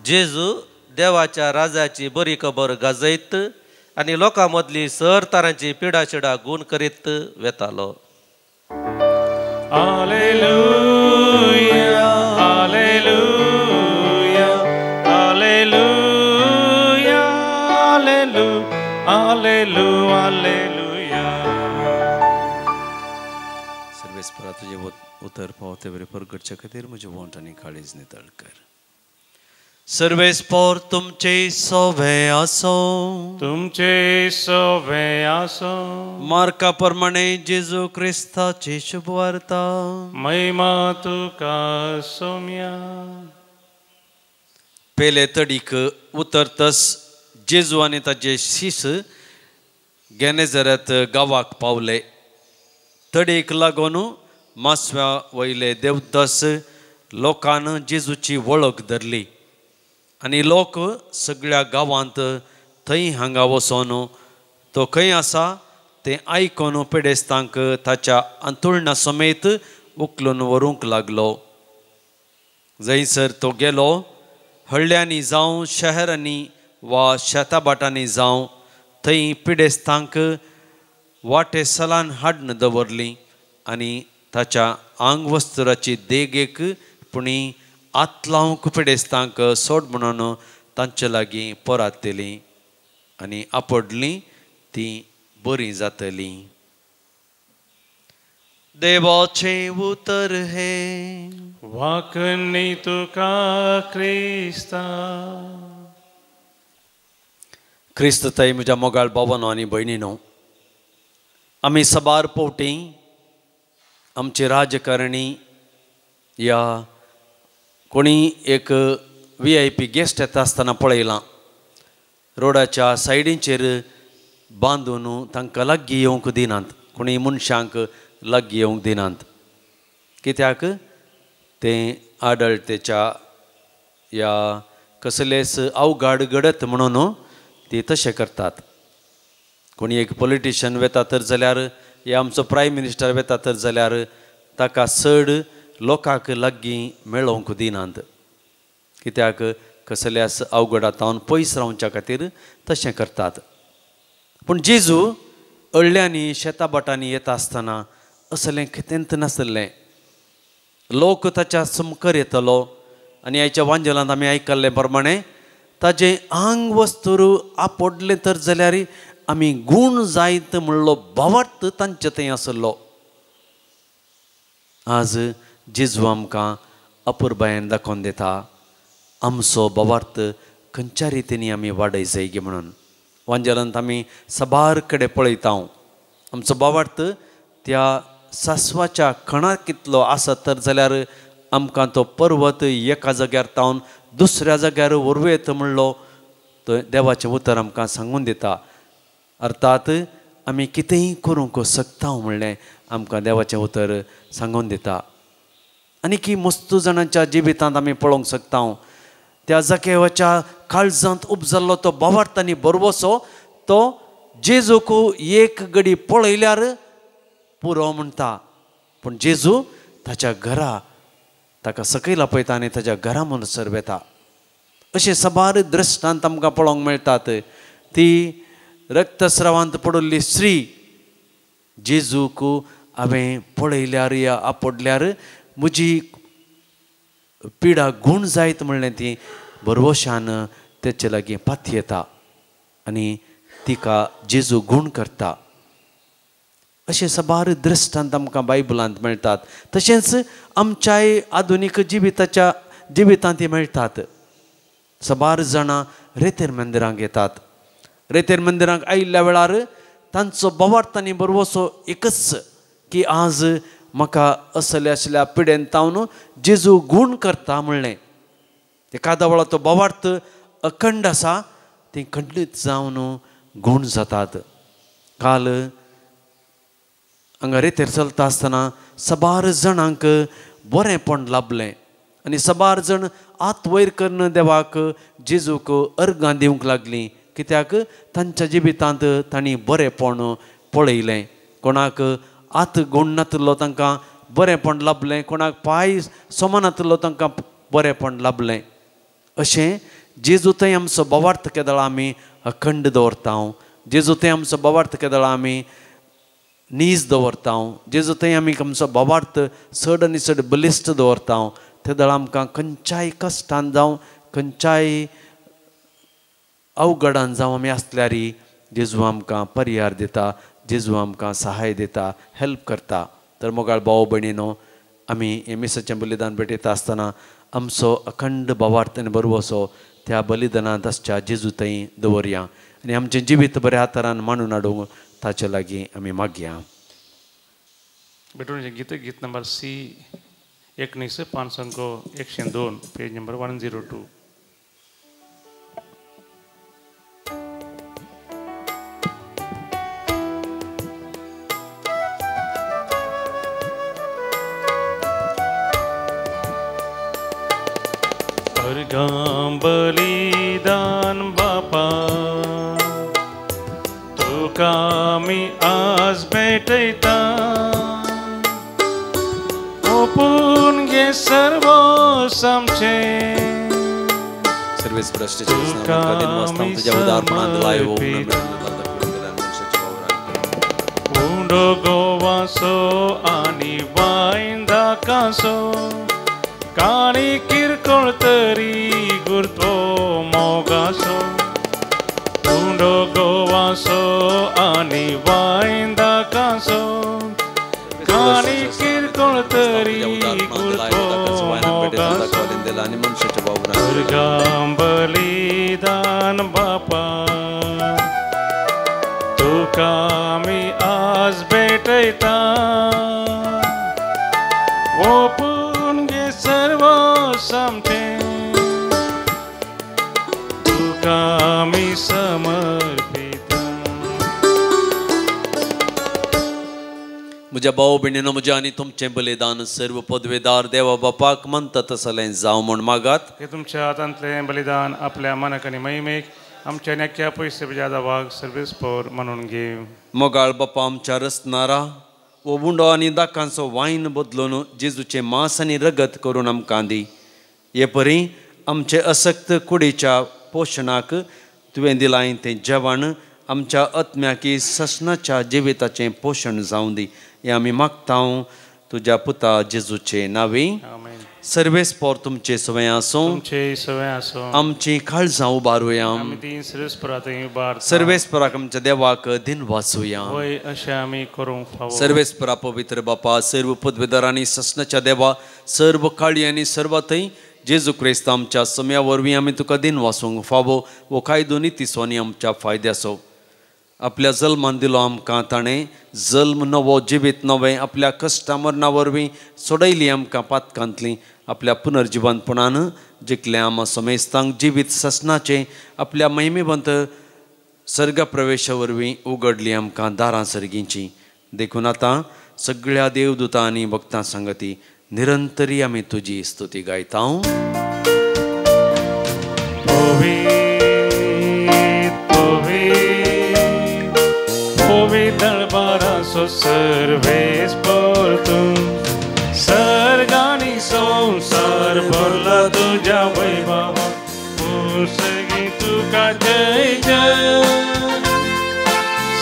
जेजू देवाच्या राजाची बरी खबर गाजयत आनी लोकां मदली सर तरांची पिडा चिडा गूण करीत वेतालो. हालेलुया हालेलुया हालेलुया हालेलुया हालेलुया. सर्वेस्परा तुझे उतर पावते बरे परगटच्या खातीर म्हज्या वोंटांनी काळीज नितळ कर. सर्वेस्पर तुमचे सोवे आसो. तुमचे सोवे आसो. मार्का प्रमाणे जेजू क्रिस्ताची शुभ वार्ता. महिमा तुका सौम्या. पयले तडीक उतरतस जेजू आनी ताचे शिश गेनेझारेत गांवाक पावले. तडीक लागून मासव्या वयले देवदस लोकान जेजूची वळख धरली आनी लोक सगळ्या गांवांत थंय हांगा वचोन तो खंय आसा तें आयकून पेडेस्तांक ताच्या अंतुळना समेत उखलून व्हरूंक लागलो. जंयसर तो गेलो हळ्यांनी जावं शहरांनी वा शेताबाटांनी जावं थंय पिडेस्तांक वाटे सलान हाडून दवरली आनी ताच्या आंग वस्त्राची देगेक पुणी आत लावंक पिडेस्तांक सोड म्हणून तांचे लागीं पोरात दिली आनी आपडली ती बरी जातली. देवाचे उतर हे. वाकणी तुका क्रिस्ता. क्रिस्त ताई म्हज्या मोगाळ भावांनो आनी भयणीनो, आमी सबार पोवटी आमचे राजकारणी या कोणी एक VIP गेस्ट येता आसतना पळयलां रोडाच्या सायडींचेर बांदून तांकां लागीं येवंक दिनात. कोणी मनशांक लागीं येवंक दिनात. कित्याक तें आडळतेच्या या कसलेच अवघड घडत म्हणून ती तशें करतात. कोणी एक पॉलिटिशियन वेता तर जाल्यार या आमचो प्रायम मिनिस्टर वेता तर जाल्यार ताका चड लोकांक लागीं मेळोवंक दिनात. कित्याक कसल्याच अवघडांतावन पयस रावच्या खातीर तशें करतात. पूण जेजू अळल्यांनी शेताबाटांनी येता आसतना असलें कितेंच नासलें. लोक ताच्या समकर येतलो आनी आयच्या वांजेलांत आमी आयकल्ले प्रमाणे ताजें आंग वस्तूर आपडलें तर जाल्यार आमी गूण जायत म्हणलो भावार्थ तांचे थंय आसलो. आज जेजू आमकां अपुरबायेन दाखोवन दिता आमचो भावार्थ खंयच्या रितीनी आमी वाडय जाय गे म्हणून. वांजेलांत आमी सबार कडेन पळयता आमचो भावार्थ त्या सासवाच्या कणाक कितलो आसत तर जाल्यार आमकां तो पर्वत एका जाग्यार तावन दुसऱ्या जाग्यार व्हरून येता म्हणलो तो देवाचें उतर आमकां सांगून दिता. अर्थात आमी कितेंय करूंक शकता म्हणलें आमकां देवाचें उतर सांगून दिता. आनी की मस्त जाणांच्या जिवितांत आमी पळोवंक शकता त्या जाकेवाच्या काळजांत उब जाल्लो तो भावार्थ आनी बरवसो तो जेजूक एक घडी पळयल्यार पुरो म्हणटा. पूण जेजू ताच्या घरा ताका सकयल आपयता आनी ताच्या घरा म्हणसर वेता. अशे सबार दृश्टांत आमकां पळोवंक मेळटात. ती रक्तस्रावांत पडिल्ली स्त्री जेजूक हांवें पळयल्यार या आपडल्यार म्हजी पिडा गूण जायत म्हणलें ती बरवशान तेचे लागीं पाती येता आनी तिका जेजू गूण करता अशें साबार दृश्टांत आमकां बायबलांत मेळटात. तशेंच आमच्याय आधुनीक जिवितांत मेळटात. साबार जाणां रेतेर मंदिरांक येतात. रेतेर मंदिरांक आयिल्ल्या वेळार तांचो बोवार्थ आनी बरवसो एकच की आज म्हाका असल्या असल्या पिडेन तावन जेजू गूण करता म्हणलें. ते कादावळा तो बोवार्थ अखंड आसा ती खंडीत जावन गूण जातात. काल हांगा रेतेर चलता आसतना साबार जाणांक बरेंपण लाभलें आनी साबार जण आत वयर करून देवाक जेजूक अर्गां दिवंक लागलीं. कित्याक तांच्या जिवितांत तांणी बरेंपण पळयलें. कोणाक आत गूण नातलो तांकां बरेंपण लाभलें, कोणाक पांय सोमानातलो तांकां बरेंपण लाभलें. अशें जेजू थंय आमचो बोवार्थ केदळ आमी अखंड दवरता. जेजू थंय आमचो बोवार्थ केदळ आमी नीज दवरता. जेजू थंय आमी आमचो बोवार्थ चड आनी चड बलिश्ट दवरता. तेदळ आमकां खंयच्याय कश्टान जावं खंयच्याय अवघडान जावं आमी आसल्यार जेजू आमकां पर्याय दिता, जेजू आमकां सहाय दिता, हेल्प करता. तर मोगाळ भाव भयणीनो, आमी हे मिसाचें बलिदान भेटयता आसतना आमचो अखंड बोवार्थ आनी बरवसो त्या बलिदानांत आसच्या जेजू थंय दवरया आनी आमचें जिवीत बऱ्या हातारान मांडून हाडूंक ताचे लागीं आमी मागया. भेटून गीत नंबर C19 5 102 पेज नंबर 102. अर्गां बलिदान बापा तुका आमी आज भेटयता. ओपून घे सर्व आमचें सर्वेस भ्रष्टाचार तुझ्या उदारपणांत लायो उंडो गोवासो आनी वायंदा कासो काणी किरकोळ तरी गुरतो मोगासो. उंडो गोवासो आनी वायंदा कासो काणी किरकोळ तरी गुरतो मोगासो. अर्गां बलिदान बापा तुका आमी आज भेटयता. ओपून घे सर्व आमचें तुका आमी समर्पिता. म्हज्या भाव भयणीनो, म्हजें आनी तुमचें बलिदान सर्व पदवेदार देवा बापाक म्हणटा तसलें जावं म्हूण मागात. हे तुमच्या हातांतलें बलिदान आपल्या मनाक आनी महिमेक आमच्या नेक्या पयशे बेजादा वाग सर्वेस्पोर म्हणून घे. मोगाळ बापा, आमच्या रसनारा वो उंडो आनी दाकांचो वायन बदलून जेजूचें मांस आनी रगत करून आमकां दी. हे परी आमचे असक्त कुडीच्या पोशणाक तुवें दिलाय तें जेवण आमच्या आत्म्याकी ससनाच्या जिविताचें पोशण जावं दी. हे आमी मागता तुज्या पुता जेजूचे नांवी. सर्वेस्पोर तुमचे सवय आसूं, आमची काळजां उबारुया. सर्वेस्पराक आमच्या देवाक दिन वाचुया. सर्वेस्परा पवित्र बापा, सर्व पदवेदारांनी ससनाच्या देवा, सर्व काळी आनी सर्व थंय जेजू क्रिस्त आमच्या समया वरवीं आमी तुका दिन वाचूंक फावो वो कायदो नितीसोनी आमच्या फायद्याचो. आपल्या जल्मान दिलो आमकां ताणें जल्म नवो, जिवीत नवें आपल्या कश्टा मरणा वरवीं सोडयली आमकां पातकांतलीं. आपल्या पुनर्जिवनपणान जिखलें आम समेस्तांक जिवीत ससनाचें आपल्या महिमेवंत सर्ग प्रवेशा वरवीं उगडली आमकां दारां सर्गींची. देखून आतां सगळ्या देवदूतां आनी भक्तां सांगती निरंतरी आमी तुजी स्तुती गायता. दरबाराचो सर्वेस्पोर तूं, सर्गांनी संवसार भरला तुज्या वैभवान. पुसगी तुका जय जय,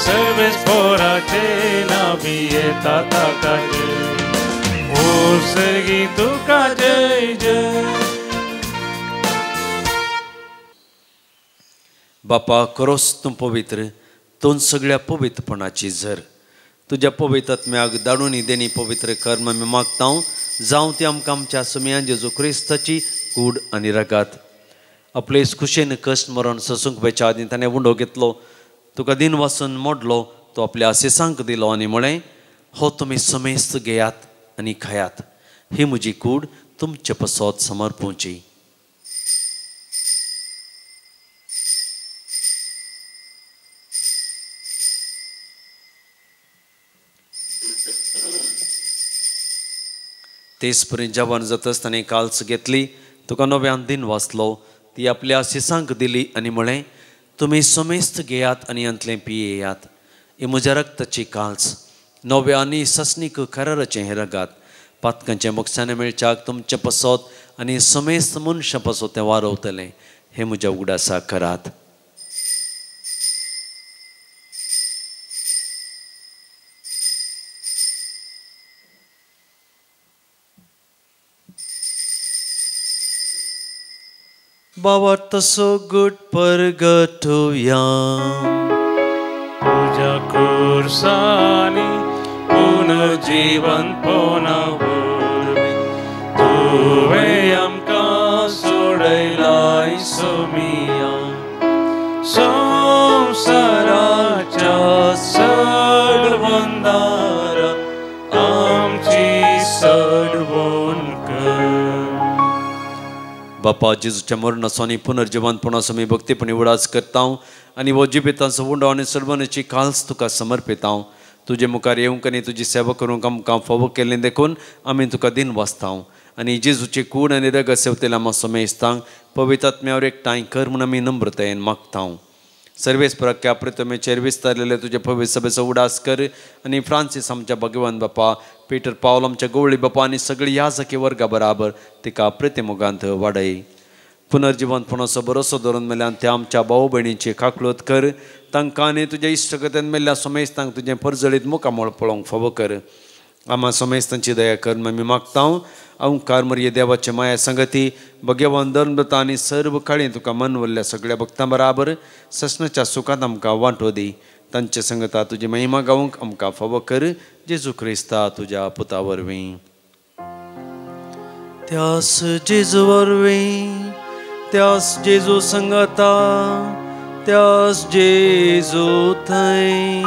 सर्वेस्पोराचे नावी येता ताका जय. पुसगी तुका जय जय. बापा, करोस तूं पवित्र दोन सगळ्या पवित्रपणाची झर तुझ्या पवित्रात्म्याक धाडून देणी पवित्र कर्म मी मागता जावं ती आमकां आमच्या सुमयान जेजू क्रिस्ताची कूड आनी रगात आपले खुशेन कश्ट मरण ससूंक बेच्या आदी ताणें उंडो घेतलो तुका दिन वासून मोडलो तो आपल्या आशिसांक दिलो आनी म्हळें हो तुमी समेस्त घेयात आनी खायात ही म्हजी कूड तुमचे पसोत समर्पूची तेच पर्यंत जवान जातच ताणें काल्स घेतली तुका नव्यान दिन वाचलो ती आपल्या आशिसांक दिली आनी म्हळें तुमी समेस्त घेयात आनी अंतलें पियेयात ही म्हज्या रक्ताची काल्स नव्या आनी ससनीक खराराचें हें रगात पातकांचें मोक्षाने मेळच्याक तुमचें पसोत आनी समेस्त मनशां पसोत तें वारवतलें हें म्हज्या उगडासाक करात बाबा तसो गुड परगटुया तुझ्या कुर्सानी पुनर्जीवन पोनावरवी तुवें आमकां सोडयलाय सोमिया संवसाराच्या सडवंदारा आमची सडवण कर बापा जेजूच्या मरणाचो आनी पुनर्जीवनपणाचो मी भक्तीपणी उडास करता आनी हो जिबितांचो उंडो आनी सडवणेची काल्स तुका समर्पिता तुजे मुखार येवंक आनी तुजी सेवा करूंक आमकां फावो केल्लें देखून आमी तुका दिन वाचता आनी जेजूची कूड आनी रगत सेवतेल्या मातसो मेजतांक पवित्रात्म्यावर एकठांय कर म्हूण आमी नम्रतायेन मागता सर्वेस्पराच्या प्रथमेचेर विस्तारलेले तुजे पवित्र सभेचो उडास कर आनी फ्रांसीस आमच्या भगवान बापा पीटर पावल आमच्या गवळी बापा आनी सगळी याजकी वर्गा बराबर तिका प्रतिमोगांत वाडय पुनर्जीवनपणाचो बरोसो धरून मेल्यान त्या आमच्या भाऊ भयणीची काकळूत कर तांकां आनी तुज्या इश्टगत्यान मेल्ल्या सोमेस्तांक तुजें परजळीत मुखामोळ पळोवंक फावो कर आम्हा सोमेस्तांची दया कर आमी मागता अवंकार मर्ये देवाचे माया संगती भगवान धर्मदत्ता आनी सर्व काळी तुका मन व्हरल्या सगळ्या भक्तां बराबर ससनाच्या सुखांत आमकां वांटो दी तांचे संगता तुजी महिमा गावंक आमकां फावो कर जेजू क्रिस्ता तुज्या पुता वरवीं त्यास जेजू वरवीं त्यास जेजू संगता त्यास जेजू थंय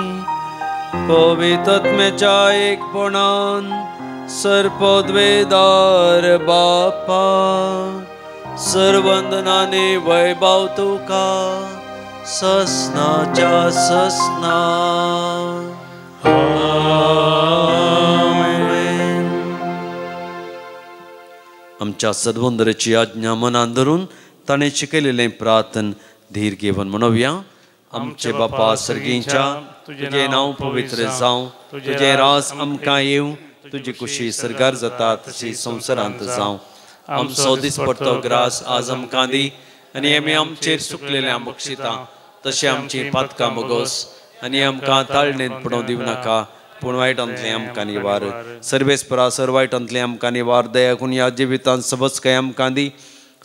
पवित्रात्म्याच्या एकपणान सर्पद्वेदार बापा सर्वंदनाने वैभव तुका ससनाच्या ससना आमेन. आमच्या सद्वंदराची आज्ञा मनान धरून ताणें शिकयलेलें प्रार्थन धीर घेवन म्हणुया आमचे बापा सर्गींच्या तुझे नांव पवित्र जावं तुझे राज आमकां येवं तुजी कुशी सरगार जाता तशी संवसारांत जावं आमचो दिसपडटो ग्रास आज आमकां दी आनी आमी आमचेर सुकलेल्या बक्षिता तशें आमची पातकां मोगोस आनी आमकां ताळणेंत पडोवंक दिवं नाका पूण वायटांतलें आमकां निवार सर्वेस्परा सर्वायटांतलें आमकां निवार दया करून ह्या जिवितांत सबचकाय आमकां दी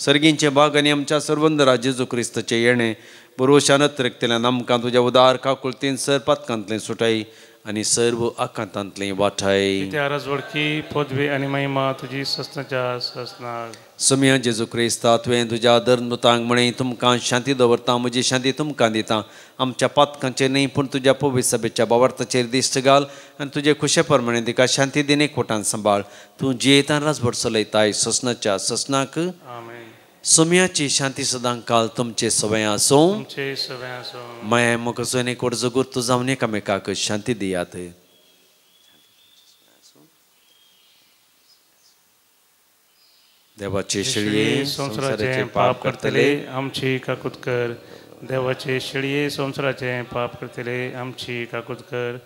सर्गींचे भाग आनी आमच्या सर्वंदरा जेजू क्रिस्ताचें येणें बरोशानत रक्तल्यान आमकां तुज्या उदार काकुळतीन सर पातकांतलें सुटाय आनी सर्व आकांतांतलें वाठाय त्या राजवडकी पदवी आनी महिमा तुजी ससनाच्या ससनाक समया जेजू क्रिस्ता तुवें तुज्या धर्मदूतांक म्हळें तुमकां शांती दवरता म्हजी शांती तुमकां दिता आमच्या पातकांचेर न्ही पूण तुज्या पवित्र सभेच्या बावार्थाचेर दिश्ट घाल आनी तुजे खुशे प्रमाणे तिका शांती दिन एकवटान सांबाळ तूं जियेतान राजभर चलयताय ससनाच्या ससनाक सोम्याची शांती सदां काल तुमचे सवय आसूं माया मोगचो एक वर्जगूर तूं जावन एकामेकाक शांती दियात देवाचे शेळये संवसाराचे पाप करतले आमची काकूत कर देवाचे शेळये संवसाराचे पाप करतले आमची काकूत कर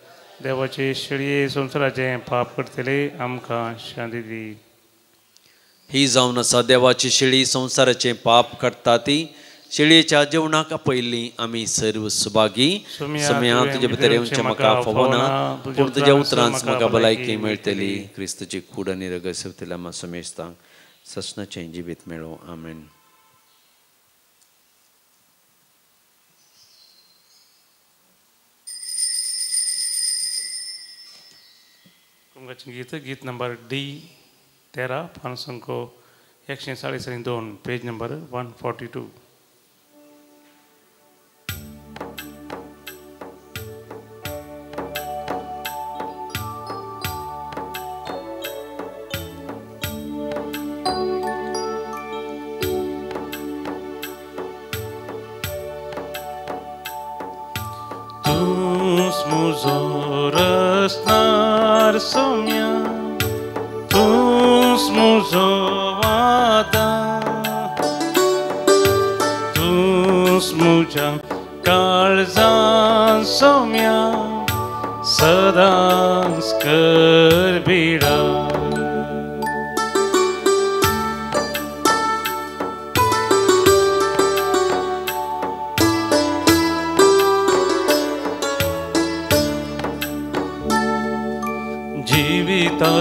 देवाचे शेळये संवसाराचे पाप करतले आमकां शांती दी ही जावन आसा देवाची शेळी संवसाराचें पाप काडटा ती शेळयेच्या जेवणाक पयलीं आमी सर्व सुभागी समया तुजे भितर येवचें म्हाका फावो ना पूण तुज्या उतरांच म्हाका भलायकी मेळटली क्रिस्ताची कूड आनी रगत सेवतल्या मातसो मेजतांक ससनाचें जिवीत मेळो आमेन. वचन गीत नंबर D13 पान संख् 142 page number 142. Răsnar somia, tu-ți muzovada, tu-ți mugea calzan somia, सदा skrbira.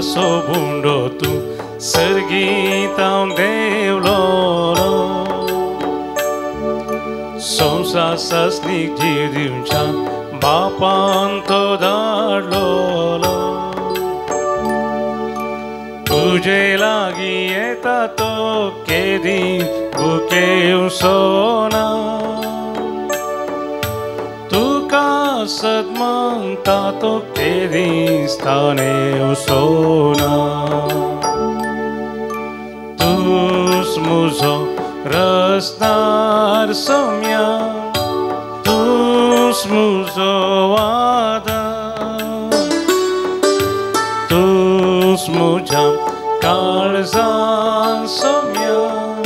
सोबुंडो तू सर्गीतां देवलोलो संसासस्निक जीवदिवच्या बापान तो धाडलोलो तुझे लागी येता तो केदी बुके सोना सद्मंता तो केदी स्थाने उसोना तूस मुझो रसदार सोम्या तूस मुझो वादा तूस मुझा काळजान सोम्या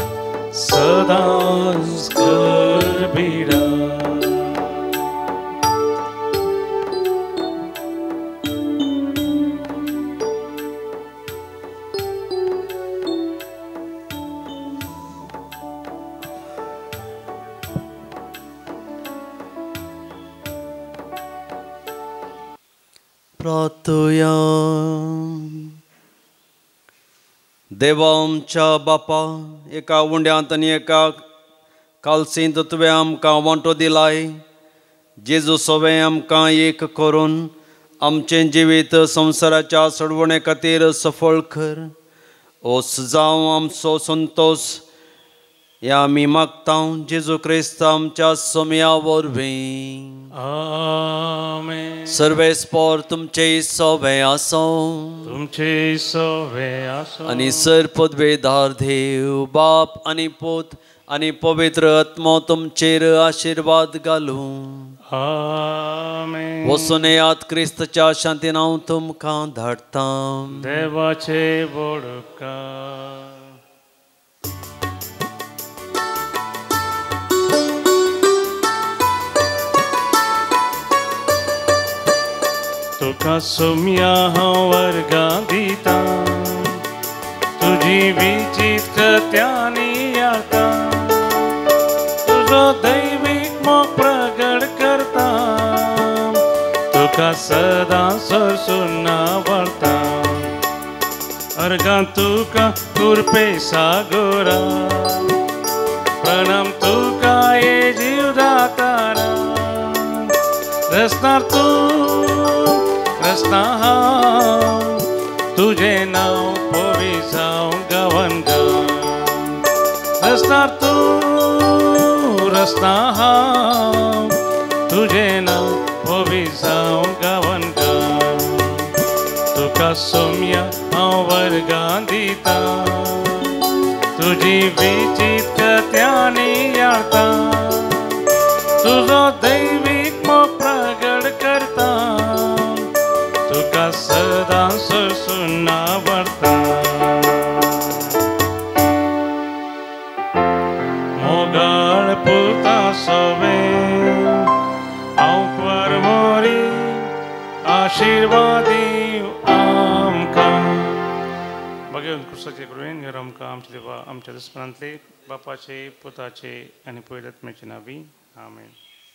सदांच गरबीरा. प्रार्थया. देवा आमच्या बापा, एका उंड्यांत आनी एका कालसींत तुवें आमकां वांटो दिलाय. जेजू सोबे आमकां एक करून आमचें जिवीत संवसाराच्या सोडवणे खातीर सफळ कर. ओस जावं आमचो संतोष या आमी मागतां जेजू क्रिस्त आमच्या सोम्या वरवीं. आमेन. सर्वेस्पोर तुमचे सोबे आसो. तुमचे सोबे आसो. आनी सर पदवेदार देव बाप आनी पूत आनी पवित्र आत्मो तुमचेर आशिर्वाद घालूं. आमेन. वचून येयात क्रिस्ताच्या शांतीन हांव तुमकां धाडटां. देवाचे बोडकार. तुका सोम्या हांव वर्गां दिता तुजी विचित कृत्यांनी याता तुजो दैवीक मोग प्रगट करता तुका सदां सरसून आवडटा. अर्गां तुका कुरपे सागोरा प्रणाम तुका ये जीव दातारा. रसनार तूं रसना हांव तुझें नांव पोवी जावं गांवान गांव. रसनार तूं रसना हांव तुझें नांव पोवी जावं गांवान गांव. तुका सोम्या हांव वर्गां दिता तुजी विचित कृत्यांनी याळटा तुजो दैवीक मोग प्रगट करता तुका सदां सरसून आवडटा. मोगाळ पुता सोबे हांव परमोरी आशिर्वाद दिव आमकां. भगवन क्रिस्ताचे कृपेन हेर आमकां आमच्या देवा आमच्या दुस्मनांतले बापाचे पुताचे आनी पवित्र आत्म्याचे नांवी. आमेन.